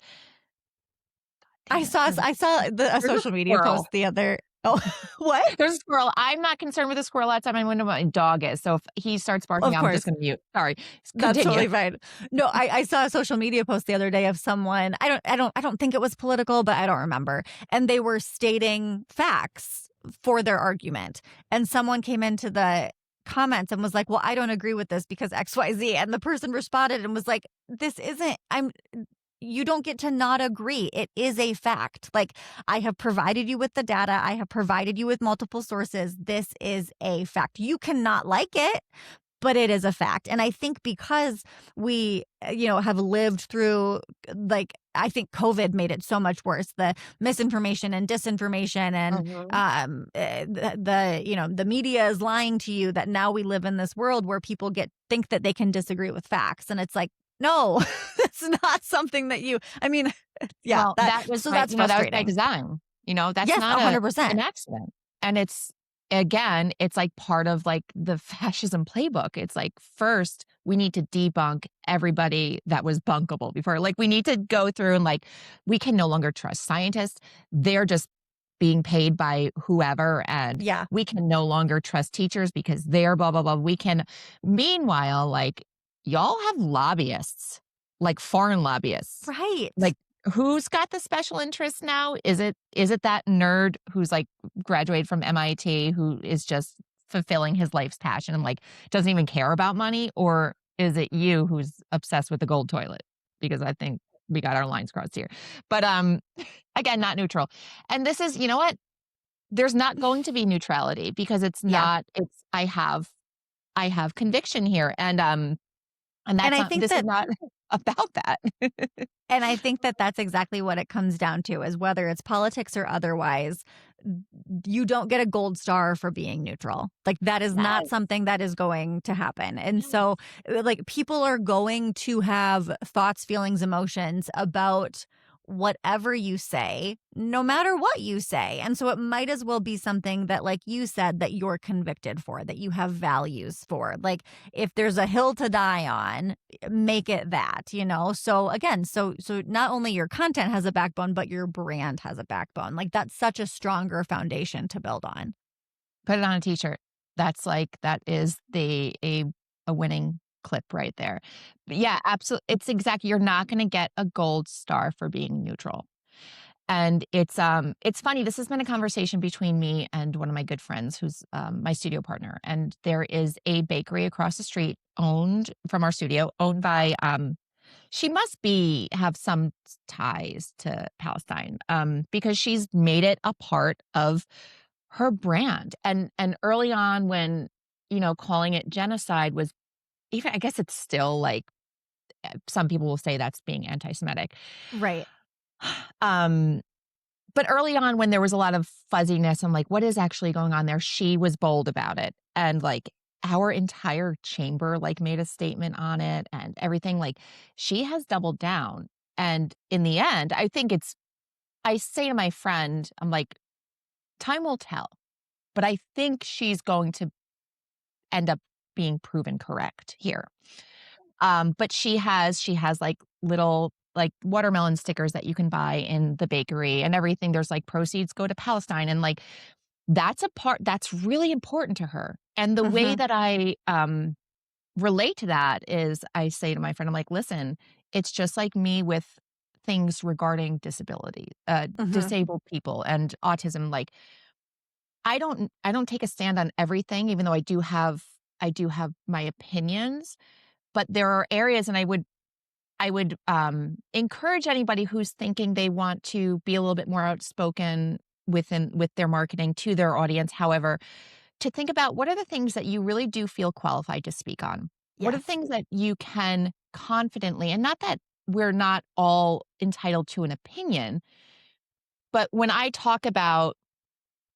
I damn it, saw I saw a there's a social media squirrel. post the other Oh, what? There's a squirrel. I'm not concerned with a squirrel outside my window, but my dog is, so if he starts barking, Of I'm just course. gonna mute. Sorry. That's Continue. totally fine. No, I saw a social media post the other day of someone, I don't think it was political, but I don't remember. And they were stating facts for their argument. And someone came into the comments and was like, "Well, I don't agree with this because XYZ." And the person responded and was like, "This isn't I'm you don't get to not agree. It is a fact. Like, I have provided you with the data. I have provided you with multiple sources. This is a fact. You cannot like it, but it is a fact. And I think because we, have lived through, like, I think COVID made it so much worse. The misinformation and disinformation and the media is lying to you, that now we live in this world where people think that they can disagree with facts. And it's like, no, it's not something that yeah. Well, that was That's that was by frustrating. design. That's Yes, not 100%. an accident. And it's like part of like the fascism playbook. It's like, first we need to debunk everybody that was bunkable before. Like, we need to go through and like, we can no longer trust scientists. They're just being paid by whoever. And Yeah. we can no longer trust teachers because they're blah, blah, blah. Meanwhile, like, y'all have lobbyists, like foreign lobbyists. Right. Like, who's got the special interest now? Is it that nerd who's like graduated from MIT who is just fulfilling his life's passion and like doesn't even care about money? Or is it you who's obsessed with the gold toilet? Because I think we got our lines crossed here. But again, not neutral. And this is, you know what? There's not going to be neutrality because it's not, I have conviction here. And this is not about that. And I think that that's exactly what it comes down to, is whether it's politics or otherwise, you don't get a gold star for being neutral. Like, that is not something that is going to happen. And so, like, people are going to have thoughts, feelings, emotions about whatever you say, no matter what you say. And so it might as well be something that, like you said, that you're convicted for, that you have values for. Like, if there's a hill to die on, make it that, So again, so not only your content has a backbone, but your brand has a backbone. Like, that's such a stronger foundation to build on. Put it on a t-shirt. That is a winning clip right there. But yeah, absolutely. It's exactly, you're not going to get a gold star for being neutral. And it's funny. This has been a conversation between me and one of my good friends who's my studio partner. And there is a bakery across the street owned by, she must have some ties to Palestine, because she's made it a part of her brand. And early on, when, calling it genocide was, even, I guess it's still like, some people will say that's being anti-Semitic. Right. But early on, when there was a lot of fuzziness, I'm like, what is actually going on there? She was bold about it. And like, our entire chamber like made a statement on it and everything. Like, she has doubled down. And in the end, I say to my friend, I'm like, time will tell. But I think she's going to end up being proven correct here. But she has like little like watermelon stickers that you can buy in the bakery and everything. There's like proceeds go to Palestine, and like, that's a part that's really important to her. And the way that I relate to that is, I say to my friend, I'm like, listen, it's just like me with things regarding disability, disabled people and autism. Like, I don't take a stand on everything, even though I do have my opinions. But there are areas, and I would encourage anybody who's thinking they want to be a little bit more outspoken with their marketing to their audience, however, to think about, what are the things that you really do feel qualified to speak on? Yes. What are the things that you can confidently, and not that we're not all entitled to an opinion, but when I talk about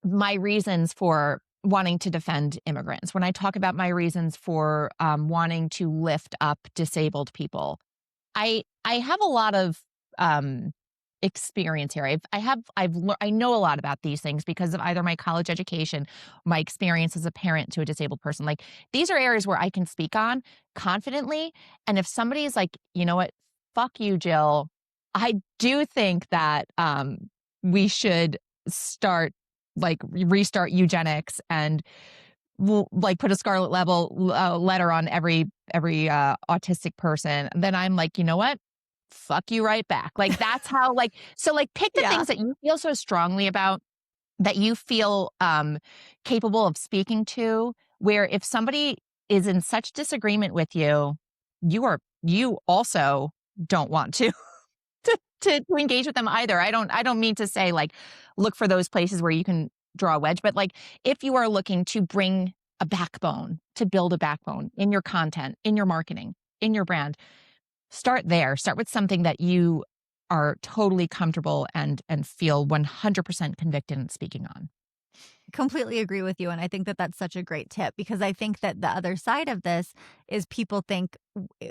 my reasons for wanting to defend immigrants, when I talk about my reasons for wanting to lift up disabled people, I have a lot of experience here. I know a lot about these things because of either my college education, my experience as a parent to a disabled person. Like, these are areas where I can speak on confidently. And if somebody is like, you know what, fuck you, Jill, I do think that we should restart eugenics, and we'll like put a scarlet letter on every autistic person. Then I'm like, you know what? Fuck you right back. Like, that's how, like, so like, pick the things that you feel so strongly about, that you feel capable of speaking to, where if somebody is in such disagreement with you, you also don't want to to engage with them either. I don't mean to say like, look for those places where you can draw a wedge, but like, if you are looking to bring a backbone, to build a backbone in your content, in your marketing, in your brand. Start there. Start with something that you are totally comfortable and feel 100% convicted in speaking on. Completely agree with you. And I think that that's such a great tip, because I think that the other side of this is people think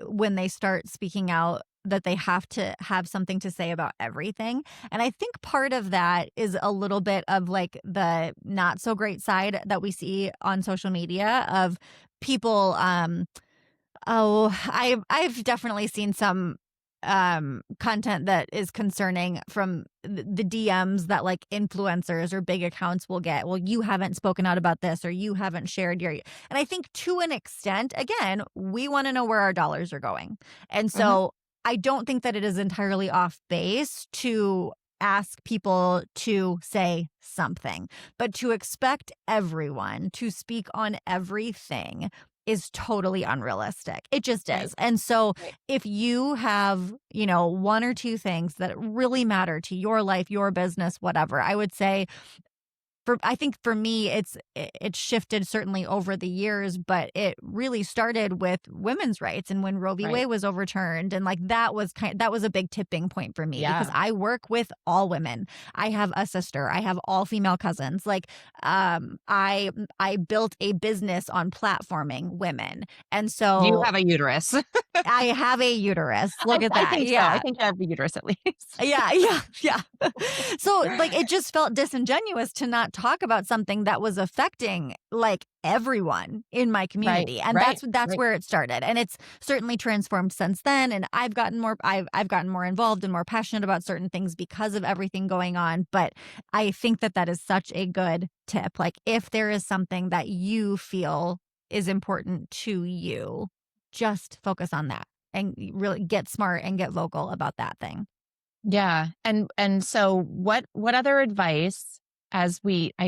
when they start speaking out that they have to have something to say about everything. And I think part of that is a little bit of like the not so great side that we see on social media of people. I've definitely seen some content that is concerning from the DMs that like influencers or big accounts will get. Well, you haven't spoken out about this, or you haven't shared your. And I think to an extent, again, we want to know where our dollars are going. And so I don't think that it is entirely off base to ask people to say something, but to expect everyone to speak on everything is totally unrealistic. It just is. And so if you have, one or two things that really matter to your life, your business, whatever, I would say I think for me, it's shifted certainly over the years, but it really started with women's rights and when Roe v. Wade was overturned, and like that was a big tipping point for me because I work with all women. I have a sister. I have all female cousins. Like, I built a business on platforming women, and so you have a uterus. I have a uterus. Look at that. I think so. I think you have a uterus at least. Yeah. So like it just felt disingenuous to not talk about something that was affecting like everyone in my community. And that's where it started. And it's certainly transformed since then. And I've gotten more involved and more passionate about certain things because of everything going on. But I think that is such a good tip. Like if there is something that you feel is important to you, just focus on that and really get smart and get vocal about that thing. Yeah. And so what other advice, I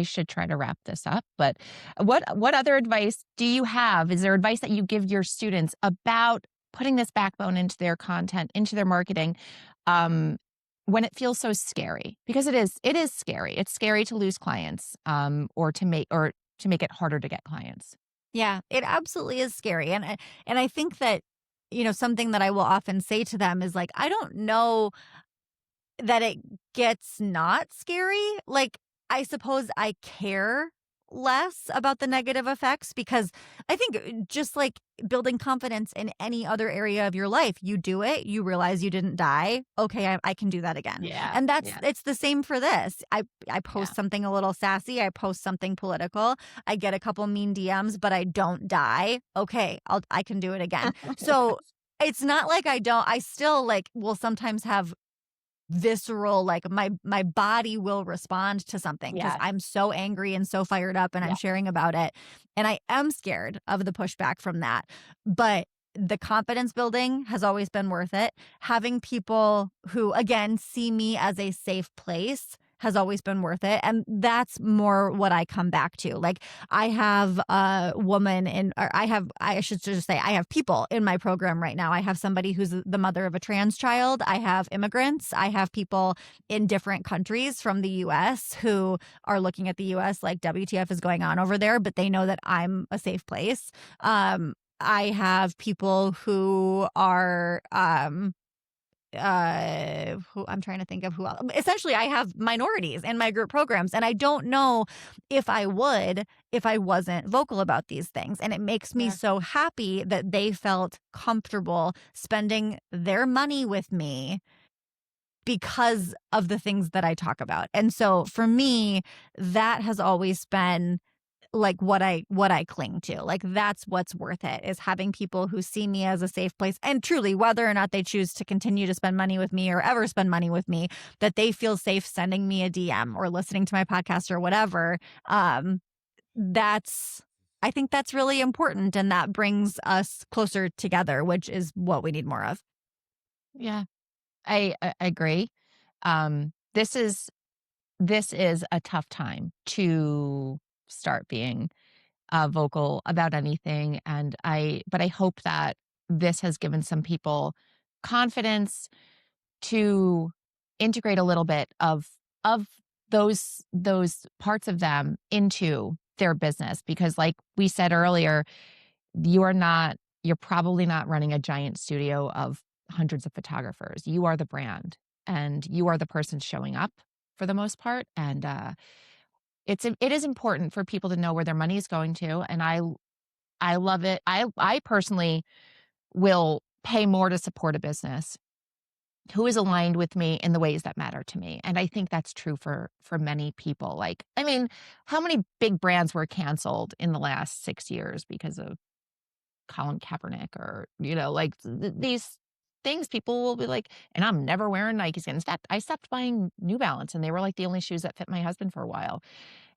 should try to wrap this up, but what other advice do you have? Is there advice that you give your students about putting this backbone into their content, into their marketing, when it feels so scary? Because it is scary. It's scary to lose clients, or to make it harder to get clients. Yeah, it absolutely is scary. And I think that, something that I will often say to them is like, I don't know that it gets not scary. Like, I suppose I care less about the negative effects because I think just like building confidence in any other area of your life, you do it, you realize you didn't die. Okay, I can do that again. Yeah. And it's the same for this. I post something a little sassy. I post something political. I get a couple mean DMs, but I don't die. Okay, I can do it again. So it's not like I still like will sometimes have visceral, like my body will respond to something because I'm so angry and so fired up and I'm sharing about it. And I am scared of the pushback from that. But the confidence building has always been worth it. Having people who, again, see me as a safe place has always been worth it. And that's more what I come back to. Like I have a woman I should just say, I have people in my program right now. I have somebody who's the mother of a trans child. I have immigrants. I have people in different countries from the US who are looking at the US like WTF is going on over there, but they know that I'm a safe place. I have people who are, who I'm trying to think of who else. Essentially, I have minorities in my group programs, and I don't know if I would if I wasn't vocal about these things. And it makes me so happy that they felt comfortable spending their money with me because of the things that I talk about. And so for me, that has always been like what I cling to. Like that's what's worth it, is having people who see me as a safe place, and truly, whether or not they choose to continue to spend money with me or ever spend money with me, that they feel safe sending me a DM or listening to my podcast or whatever. I think that's really important, and that brings us closer together, which is what we need more of. Yeah, I agree. This is a tough time to start being vocal about anything. But I hope that this has given some people confidence to integrate a little bit of those parts of them into their business, because like we said earlier, you're probably not running a giant studio of hundreds of photographers. You are the brand, and you are the person showing up for the most part. And it is important for people to know where their money is going to. And I love it. I personally will pay more to support a business who is aligned with me in the ways that matter to me. And I think that's true for many people. Like, I mean, how many big brands were canceled in the last 6 years because of Colin Kaepernick, or, like these things people will be like, and I'm never wearing Nikes again. In fact, I stopped buying New Balance, and they were like the only shoes that fit my husband for a while.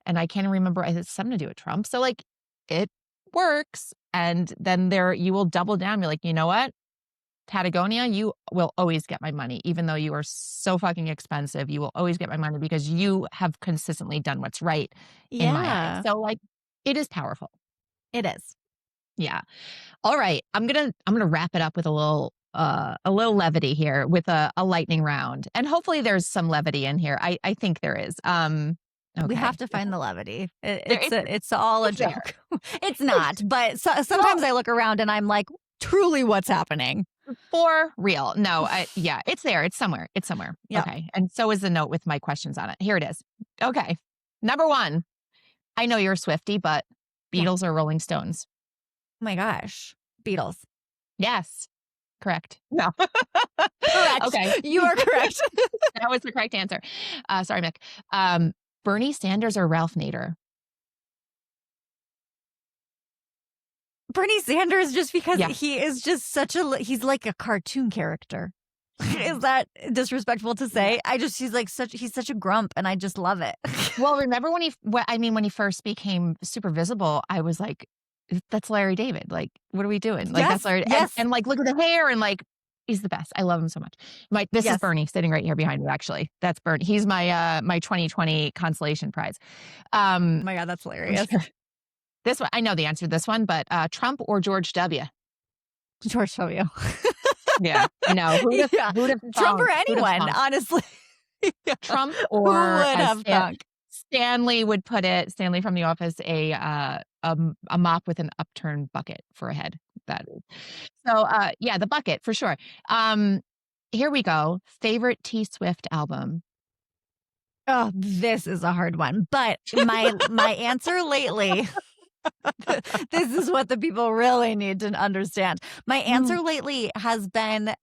And I can't remember, it's something to do with Trump. So like it works. And then you will double down. You're like, you know what? Patagonia, you will always get my money, even though you are so fucking expensive. You will always get my money because you have consistently done what's right in my eyes. So like, it is powerful. It is. Yeah. All right. I'm gonna wrap it up with a little levity here, with a lightning round, and hopefully there's some levity in here. I think there is. Okay. We have to find the levity. It's all a joke. It's not, but sometimes I look around and I'm like, truly, what's happening? For real. No, it's there. It's somewhere. Yep. Okay. And so is the note with my questions on it. Here it is. Okay. Number 1. I know you're a Swiftie, but Beatles or Rolling Stones? Oh my gosh. Beatles. Yes. Correct. No. Correct. Okay. You are correct. That was the correct answer. Sorry, Mick. Bernie Sanders or Ralph Nader? Bernie Sanders, just because he is just he's like a cartoon character. Is that disrespectful to say? He's such a grump, and I just love it. Well, remember when he first became super visible, I was like, that's Larry David. Like, what are we doing? Like, that's Larry. Yes. And like, look at the hair, and like, he's the best. I love him so much. This is Bernie sitting right here behind me, actually. That's Bernie. He's my 2020 consolation prize. Oh my God, that's hilarious. Sure. This one, I know the answer to this one, but Trump or George W? George W. Yeah, I know. Who'd have Trump or anyone, honestly. Trump, or who would have thunk? Stanley would put it. Stanley from The Office, a mop with an upturned bucket for a head. That is. So the bucket for sure. Here we go. Favorite T Swift album? Oh, this is a hard one, but my answer lately. This is what the people really need to understand. My answer lately has been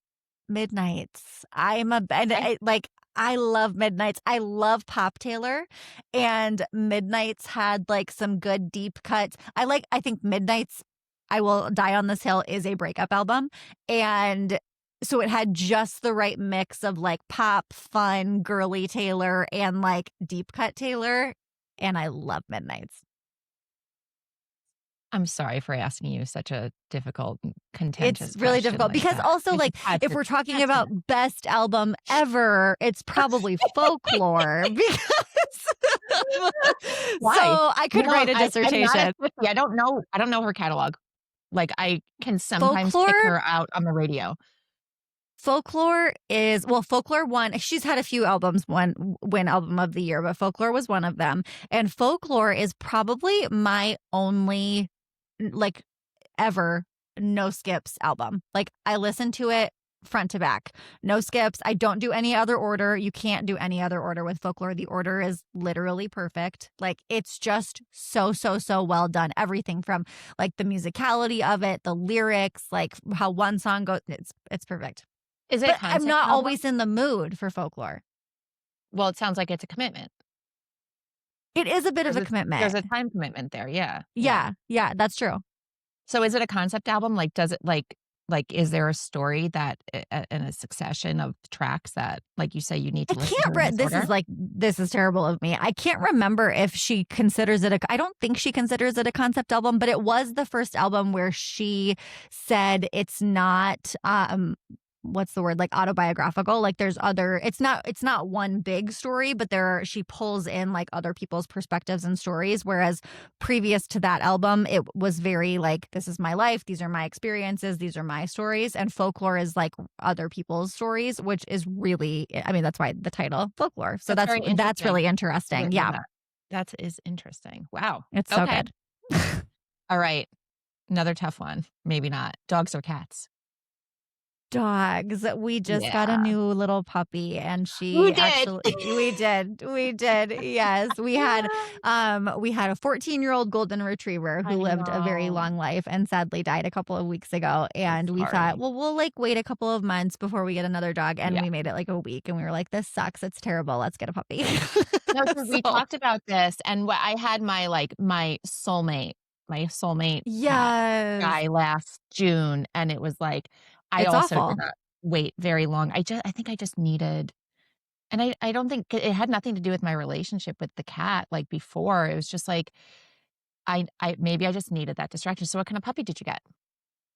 Midnights. I love Midnights. I love Pop Taylor, and Midnights had like some good deep cuts. I think Midnights, I Will Die on This Hill, is a breakup album, and so it had just the right mix of like pop, fun, girly Taylor and like deep cut Taylor, and I love Midnights. I'm sorry for asking you such a difficult, contentious It's really question difficult like because that. also, like, if we're talking about best album ever, it's probably Folklore because Why? so I could write a I'm not dissertation. I don't know her catalog. Like, I can sometimes pick her out on the radio. Folklore won. She's had a few albums win album of the year, but Folklore was one of them. And Folklore is probably my only, like, ever no skips album. Like, I listen to it front to back, no skips. I don't do any other order. You can't do any other order with Folklore. The order is literally perfect. Like, it's just so well done. Everything from like the musicality of it, the lyrics, like how one song goes. It's perfect. Is it? But I'm not always in the mood for Folklore. Well, it sounds like it's a commitment. It is a bit of a commitment. There's a time commitment there. Yeah. Yeah, that's true. So is it a concept album? Like, does it like is there a story that in a succession of tracks that, like you say, you need to listen to? This is terrible of me. I can't remember if she considers it I don't think she considers it a concept album, but it was the first album where she said it's not what's the word, like autobiographical. Like, there's other, it's not one big story, but she pulls in like other people's perspectives and stories, whereas previous to that album it was very like, this is my life, these are my experiences, these are my stories. And Folklore is like other people's stories, which is really, I mean, that's why the title Folklore. So that's really interesting. Yeah. That is interesting. Wow. It's so Okay. good. All right. Another tough one. Maybe not. Dogs or cats? Dogs. We just got a Yeah. new little puppy and Who she did? actually we did. We did. Yes. We had a 14-year-old golden retriever who I lived a very know. long life and sadly died a couple of weeks ago. So And we thought, sorry. well, we'll like wait a couple of months before we get another dog. And Yeah. we made it like a week and we were like, this sucks. It's terrible. Let's get a puppy. No, so we So talked about this, and what I had my soulmate cat yes. die last June, and it was like I It's also did awful. not wait very long. I think I just needed, and I don't think it had nothing to do with my relationship with the cat, like, before. It was just like I maybe I just needed that distraction. So what kind of puppy did you get?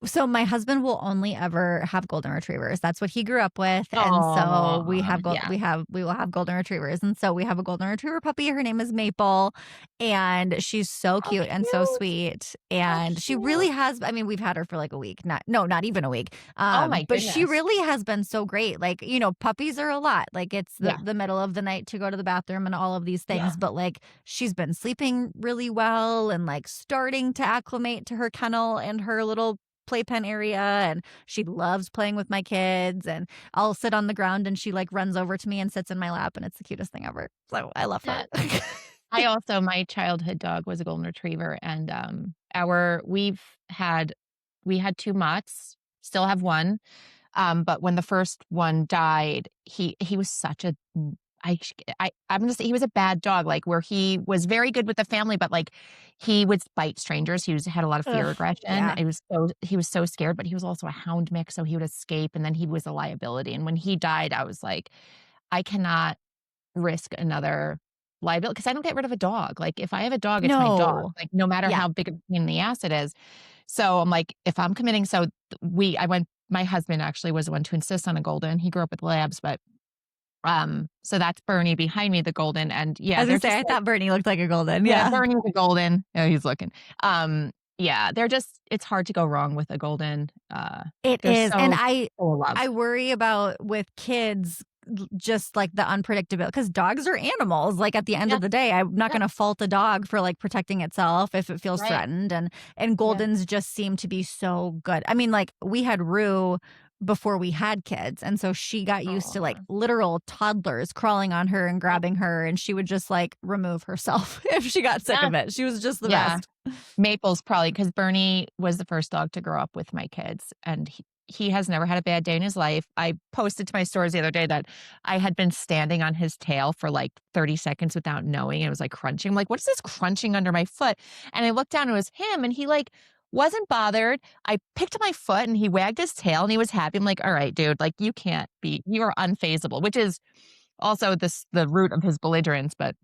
So my husband will only ever have golden retrievers. That's what he grew up with, and so we Oh, have yeah. we will have golden retrievers, and so we have a golden retriever puppy. Her name is Maple, and she's so How cute and so cute. sweet. How And she really cute. has. I mean, we've had her for like a week, not even a week. Oh my But she goodness. really has been so great. Like puppies are a lot. Like it's the Yeah. the middle of the night to go to the bathroom and all of these Yeah. things. But like she's been sleeping really well and like starting to acclimate to her kennel and her little playpen area, and she loves playing with my kids, and I'll sit on the ground and she like runs over to me and sits in my lap and it's the cutest thing ever. So I love her. Yeah. My childhood dog was a golden retriever, and, our we had 2 mutts, still have 1, but when the first one died, he was such a I'm gonna say he was a bad dog, like, where he was very good with the family, but, like, he would bite strangers. Had a lot of fear Ugh, aggression. yeah. He was so scared, but he was also a hound mix, so he would escape, and then he was a liability, and when he died, I was like, "I cannot risk another liability because I don't get rid of a dog. Like, if I have a dog, it's my dog, No. like, no matter Yeah. how big a pain in the ass it is." So, I'm like, if I'm committing so we I went my husband actually was the one to insist on a golden. He grew up with labs, but, so that's Bernie behind me, the golden, and I yeah, was gonna they're say just I like thought Bernie looked like a golden. yeah, Yeah. Bernie's a golden. Oh, he's looking. Yeah, they're just it's hard to go wrong with a golden. It They're is. And so I full of love. I worry about with kids just like the unpredictability because dogs are animals. Like at the end Yeah, of the day, I'm not yeah, going to fault a dog for like protecting itself if it feels right. threatened. And Yeah. Goldens just seem to be so good. I mean, like we had Rue before we had kids, and so she got used to like Aw. literal toddlers crawling on her and grabbing her, and she would just like remove herself if she got sick Yeah, of it. She was just the yeah. best. Maple's probably because Bernie was the first dog to grow up with my kids, and he has never had a bad day in his life. I posted to my stories the other day that I had been standing on his tail for, like, 30 seconds without knowing, it was, like, crunching. I'm like, "What is this crunching under my foot?" And I looked down, it was him, and he, like, wasn't bothered. I picked up my foot, and he wagged his tail, and he was happy. I'm like, "Alright, dude, like, you are unfazable," which is also the root of his belligerence, but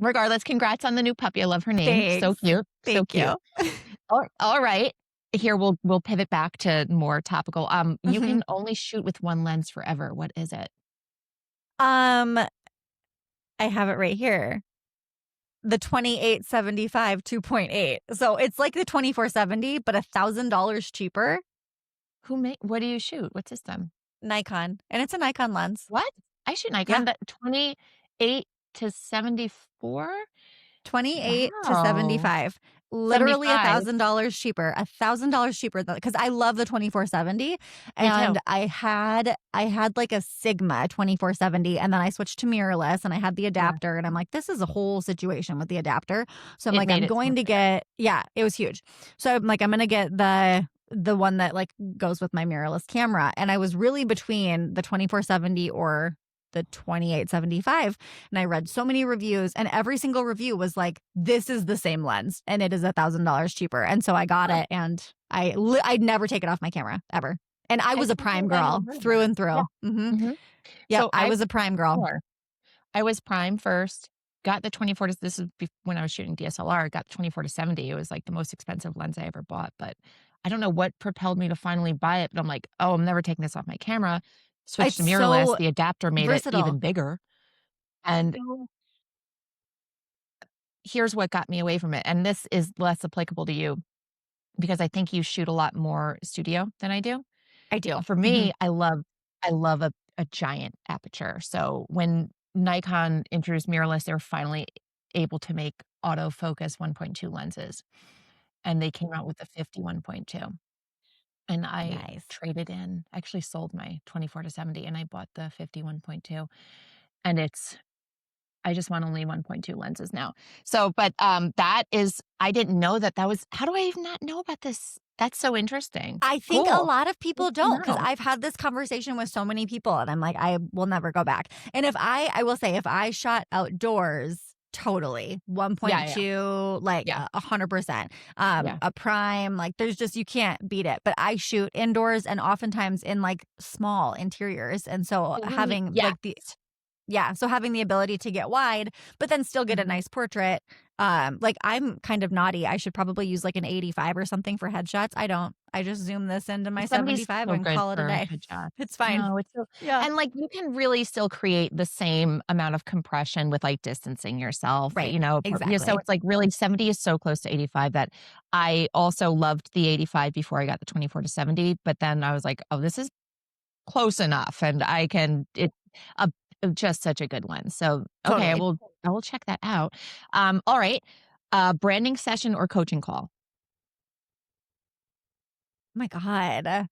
regardless, congrats on the new puppy. I love her name. So Thanks. cute, so Thank cute. you. Alright. Here, we'll pivot back to more topical. You Mhm. can only shoot with 1 lens forever. What is it? Um, I have it right here. The 2875 2.8. So it's like the 2470, but $1,000 cheaper. What do you shoot? What system? Nikon. And it's a Nikon lens. What? I shoot Yeah. Nikon, that 28 to 74? 28 to Wow. 75. Literally 75. $1,000 cheaper. $1,000 cheaper because I love the 2470 Me too. and I had like a Sigma 2470 and then I switched to mirrorless and I had the Yeah. adapter and I'm like this is a whole situation with the adapter. So I'm It like made I'm it so going much to bigger. get yeah, it was huge. So I'm like I'm going to get the one that like goes with my mirrorless camera and I was really between the 2470 or the 2875 and I read so many reviews and every single review was like this is the same lens and it is $1,000 cheaper and so I got Huh. it and I'd never take it off my camera ever and I I was a can't prime believe I never girl heard of through that. and Yeah. through. Mhm. Yep, So I was a prime girl. more. I was prime first, got the 24 to this is when I was shooting DSLR, got the 24 to 70. It was like the most expensive lens I ever bought, but I don't know what propelled me to finally buy it, but I'm like, "Oh, I'm never taking this off my camera." Switched to It's mirrorless, so the adapter made it versatile. even bigger, and here's what got me away from it, and this is less applicable to you because I think you shoot a lot more studio than I do. I do. For Mhm. me, I love a giant aperture. So when Nikon introduced mirrorless, they were finally able to make autofocus 1.2 lenses, and they came out with the 51.2. And I Nice. traded in, actually sold my 24-70 and I bought the 51.2, and I just want only 1.2 lenses now. So, but, that is I didn't know that that was how do I even not know about this? That's so interesting. I think a Cool. lot of Good people to don't, because know. I've had this conversation with so many people and I'm like, I will never go back. And I will say, if I shot outdoors, totally Yeah, yeah, 1.2, like yeah, 100%. yeah. A prime, like there's just, you can't beat it. But I shoot indoors and oftentimes in like small interiors. And so having Yes. like so having the ability to get wide, but then still get a Mhm. nice portrait. Like I'm kind of naughty. I should probably use like an 85 or something for headshots. I don't. I just zoom this into The my 70's 75 so and good call it a for day. headshots. It's fine. No, it's so Yeah. and, like, you can really still create the same amount of compression with, like, distancing yourself, Right. so Exactly. it's, like, really 70 is so close to 85 that I also loved the 85 before I got the 24-70, but then I was like, "Oh, this is close enough," and I can it a just such a good lens. So, okay, Totally. I will check that out. Alright, branding session or coaching call? Oh my God.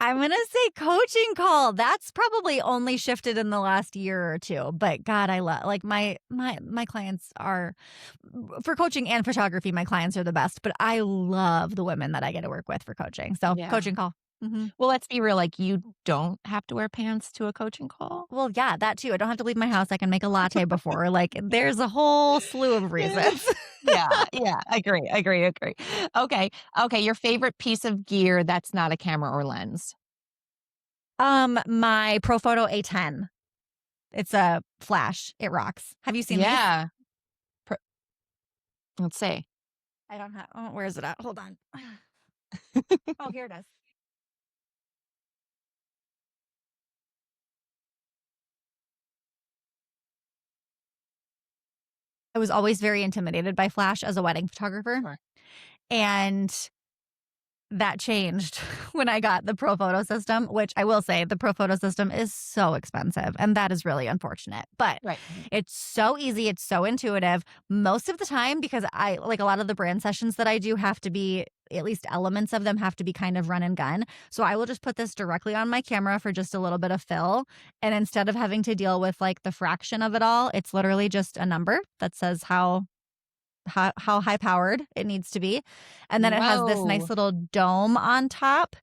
I'm gonna say coaching call. That's probably only shifted in the last year or two. But God, I love like my clients are for coaching and photography. My clients are the best. But I love the women that I get to work with for coaching. So Yeah. coaching call. Well, let's be real, like, you don't have to wear pants to a coaching call. Well, yeah, that too. I don't have to leave my house. I can make a latte before. Like, there's a whole slew of reasons. Yeah, yeah, agree, agree, agree. Okay, okay, your favorite piece of gear that's not a camera or lens? My Profoto A10. It's a flash. It rocks. Have you seen these? Yeah. Per let's see. I don't have. Oh, where is it at? Hold on. Oh, here it is. I was always very intimidated by flash as a wedding photographer, Sure. and that changed when I got the Pro Photo system, which I will say the Pro Photo system is so expensive, and that is really unfortunate. But Right. it's so easy, it's so intuitive. Most of the time, because I like a lot of the brand sessions that I do have to be at least elements of them have to be kind of run and gun. So I will just put this directly on my camera for just a little bit of fill. And instead of having to deal with like the fraction of it all, it's literally just a number that says how high powered it needs to be. And then it has this nice Whoa. little dome on top,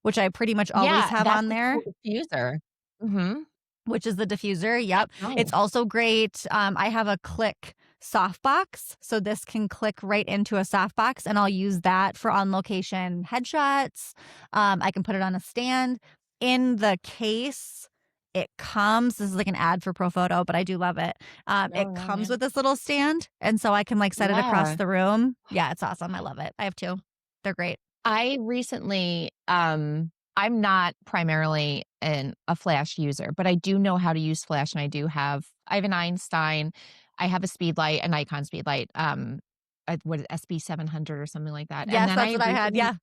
which I pretty much always Yeah, have that's on a there, cool diffuser. Mhm. which is the diffuser. Yep. That's It's nice. also great. I have a click softbox. So this can click right into a softbox, and I'll use that for on location headshots. I can put it on a stand. In the case, it comes, this is like an ad for Profoto, but I do love it. It Oh, no, comes man. with this little stand. And so I can like set it across Yeah. the room. Yeah, it's awesome. I love it. I have two. They're great. I recently, I'm not primarily a Flash user, but I do know how to use Flash, and I have an Einstein, I have a speed light, a Nikon speed light, what is SB 700 or something like that, and Yes, then that's I what I had. recently Yeah.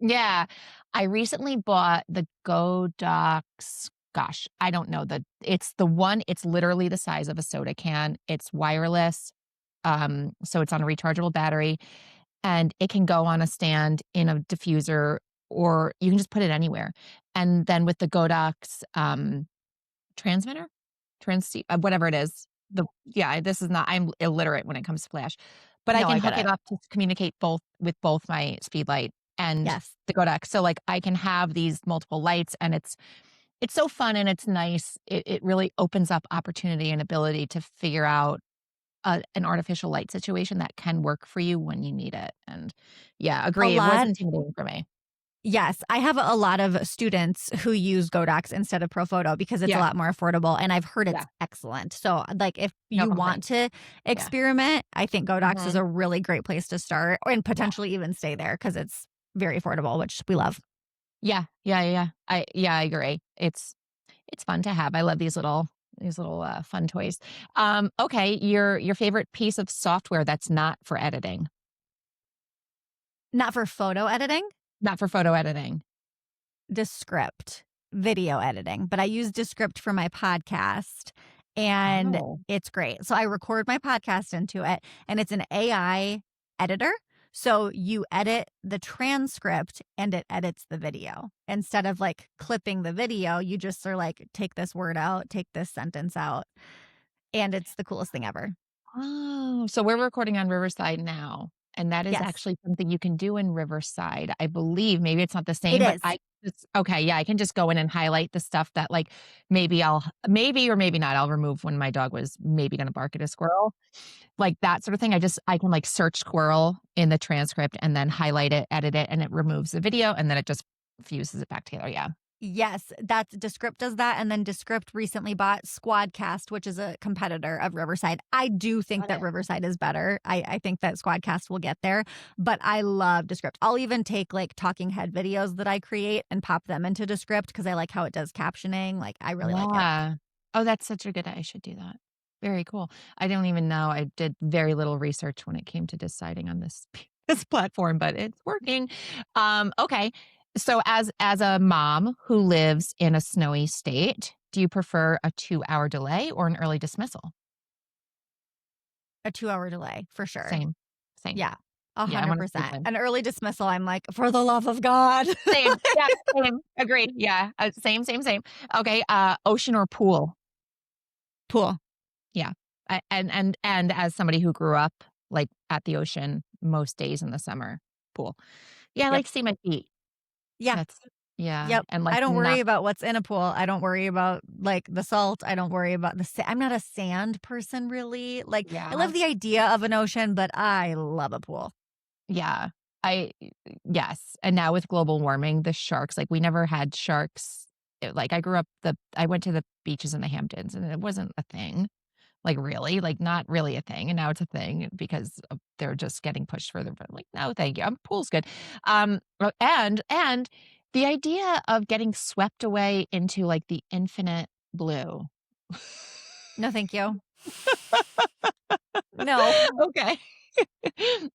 yeah, I recently bought the Godox, gosh, I don't know, it's the one, it's literally the size of a soda can, it's wireless, so it's on a rechargeable battery, and it can go on a stand in a diffuser, or you can just put it anywhere. And then with the Godox, transmitter? Whatever it is. This is not I'm illiterate when it comes to Flash, but I No, can I get hook it it. up to communicate with both my speed light and Yes. the Godox. So, like, I can have these multiple lights, and it's so fun and it's nice. It really opens up opportunity and ability to figure out an artificial light situation that can work for you when you need it, and yeah, A agree, it was lot. intimidating for me. Yes, I have a lot of students who use Godox instead of Profoto because it's a Yeah, lot more affordable, and I've heard it's yeah, excellent. So, like, if no you want complaints. to Yeah, experiment, I think Godox is mhm, a really great place to start and yeah, potentially even stay there because it's very affordable, which we love. yeah, yeah, yeah, I agree. It's fun to have. I love these little, fun toys. Okay, your favorite piece of software that's not for editing, Not for photo editing, not for photo editing. Descript, video editing, but I use Descript for my podcast. and Oh. it's great. So I record my podcast into it, and it's an AI editor. So you edit the transcript and it edits the video. Instead of like clipping the video, you just are like, take this word out, take this sentence out. And it's the coolest thing ever. Oh, so we're recording on Riverside now, and that is Yes, actually something you can do in Riverside, I believe. Maybe it's not the it same, but is. it's okay, yeah, I can just go in and highlight the stuff that, like, maybe or maybe not, I'll remove when my dog was maybe gonna bark at a squirrel, like, that sort of thing. I can, like, search squirrel in the transcript and then highlight it, edit it, and it removes the video, and then it just fuses it back together, yeah. Yes, that's Descript does that, and then Descript recently bought Squadcast, which is a competitor of Riverside. I do think Got that it. Riverside is better. I think that Squadcast will get there, but I love Descript. I'll even take like talking head videos that I create and pop them into Descript because I like how it does captioning. Like I really like it. Yeah. Oh, that's such a good I should do that. Very cool. I don't even know. I did very little research when it came to deciding on this this platform, but it's working. Okay. So as a mom who lives in a snowy state, do you prefer a 2-hour delay or an early dismissal? A 2 hour delay for sure. Same. Same. Yeah, a Yeah, I hundred want to sleep percent. in. An early dismissal, I'm like, for the love of God. Same. Yeah, same. Agreed. Yeah. Same, same, same. Okay, ocean or pool? Pool. Yeah. And as somebody who grew up, like, at the ocean most days in the summer, pool. Yeah, I Yep. like to see my feet. Yeah. That's yeah, Yep. and, like, I don't worry not about what's in a pool. I don't worry about, like, the salt. I don't worry about I'm not a sand person, really. Like, I yeah, love the idea of an ocean, but I love a pool. yeah. I yes, and now with global warming, the sharks, like, we never had sharks. Like, I went to the beaches in the Hamptons, and it wasn't a thing. Like, really? Like, not really a thing, and now it's a thing because they're just getting pushed further, but I'm like, "No, thank you, pool's good." And the idea of getting swept away into, like, the infinite blue. No, thank you. No. Okay.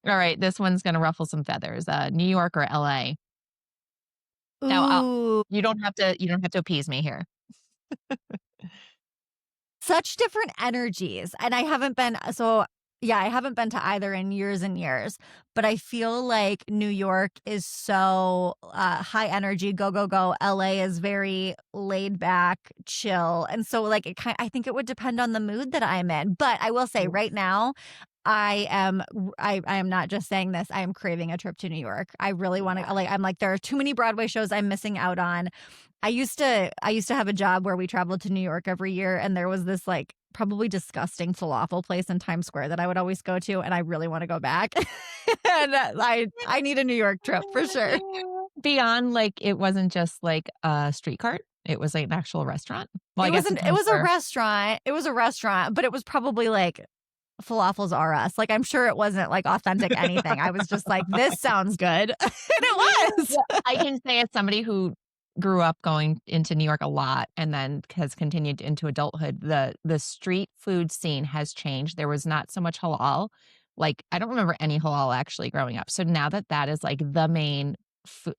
Alright, this one's gonna ruffle some feathers, New York or LA? Now, Ooh. you don't have to appease me here. Such different energies, and I haven't been yeah, I haven't been to either in years and years, but I feel like New York is so, high energy, go, go, go. LA is very laid back, chill, and so, like, I think it would depend on the mood that I'm in, but I will say Yeah. right now, I am not just saying this, I am craving a trip to New York. I really wanna Yeah. like, I'm like, there are too many Broadway shows I'm missing out on. I used to have a job where we traveled to New York every year, and there was this, like, probably disgusting falafel place in Times Square that I would always go to, and I really wanna go back. And, I need a New York trip for sure. Beyond, like, it wasn't just, like, a street cart, it was, like, an actual restaurant? Well, I guess in It Times was a Square. restaurant. It was a restaurant, but it was probably, like, falafels are us. Like, I'm sure it wasn't, like, authentic anything. I was just like, "This sounds good." And it was. Yeah, I can say as somebody who grew up going into New York a lot and then has continued into adulthood, the street food scene has changed. There was not so much halal. Like, I don't remember any halal actually growing up. So now that is, like, the main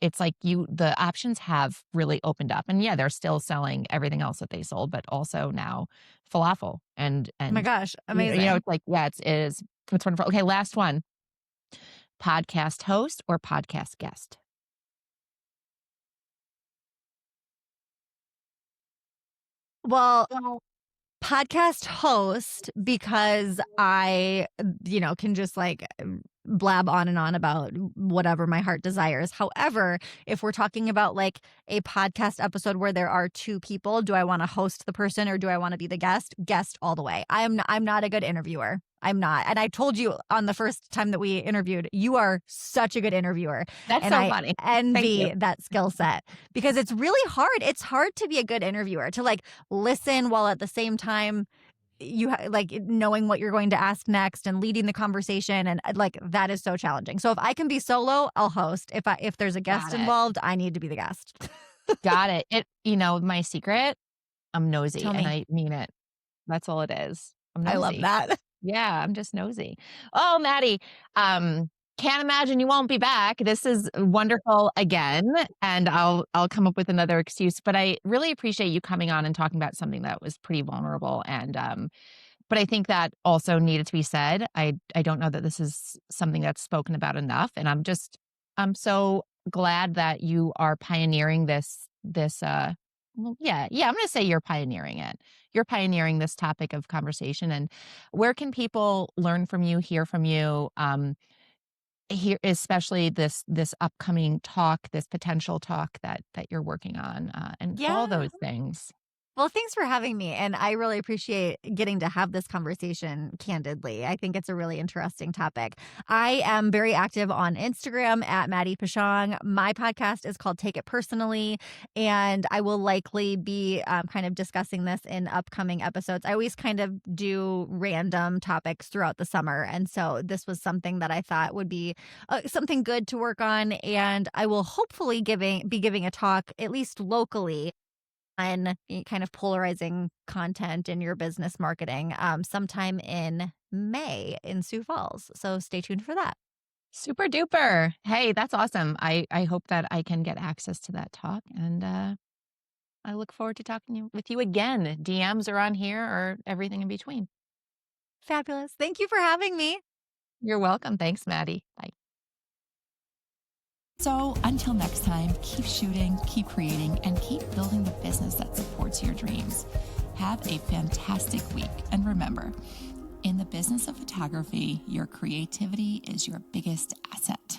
it's like the options have really opened up. And, yeah, they're still selling everything else that they sold, but also now falafel and Oh my gosh, amazing. it's like, yeah, it's wonderful. Okay, last one. Podcast host or podcast guest? Well, podcast host because I, can just like blab on and on about whatever my heart desires. However, if we're talking about like a podcast episode where there are two people, do I want to host the person or do I want to be the guest? Guest all the way. I'm not a good interviewer. I'm not. And I told you on the first time that we interviewed, you are such a good interviewer. That's And so I funny. Thank you. envy that skill set because it's really hard. It's hard to be a good interviewer, to like listen while at the same time like knowing what you're going to ask next and leading the conversation, and like that is so challenging. So if I can be solo, I'll host. If there's a guest Got it. involved, I need to be the guest. Got it. My secret, I'm nosy, Tell and me. I mean it. That's all it is. I'm I love nosy. that. Yeah, I'm just nosy. Oh, Maddie, um, Can't imagine you won't be back. This is wonderful again, and I'll come up with another excuse, but I really appreciate you coming on and talking about something that was pretty vulnerable and, but I think that also needed to be said. I don't know that this is something that's spoken about enough, and I'm so glad that you are pioneering I'm gonna say you're pioneering it. You're pioneering this topic of conversation, and where can people learn from you, hear from you, here, especially this upcoming talk, this potential talk that you're working on, and all Yeah. those things. Well, thanks for having me. And I really appreciate getting to have this conversation candidly. I think it's a really interesting topic. I am very active on Instagram at Maddie Pashong. My podcast is called Take It Personally, and I will likely be kind of discussing this in upcoming episodes. I always kind of do random topics throughout the summer. And so this was something that I thought would be something good to work on. And I will hopefully be giving a talk, at least locally, on kind of polarizing content in your business marketing sometime in May in Sioux Falls. So stay tuned for that. Super duper. Hey, that's awesome. I hope that I can get access to that talk, and I look forward to talking with you again. DMs are on here or everything in between. Fabulous. Thank you for having me. You're welcome. Thanks, Maddie. Bye. So until next time, keep shooting, keep creating, and keep building the business that supports your dreams. Have a fantastic week. And remember, in the business of photography, your creativity is your biggest asset.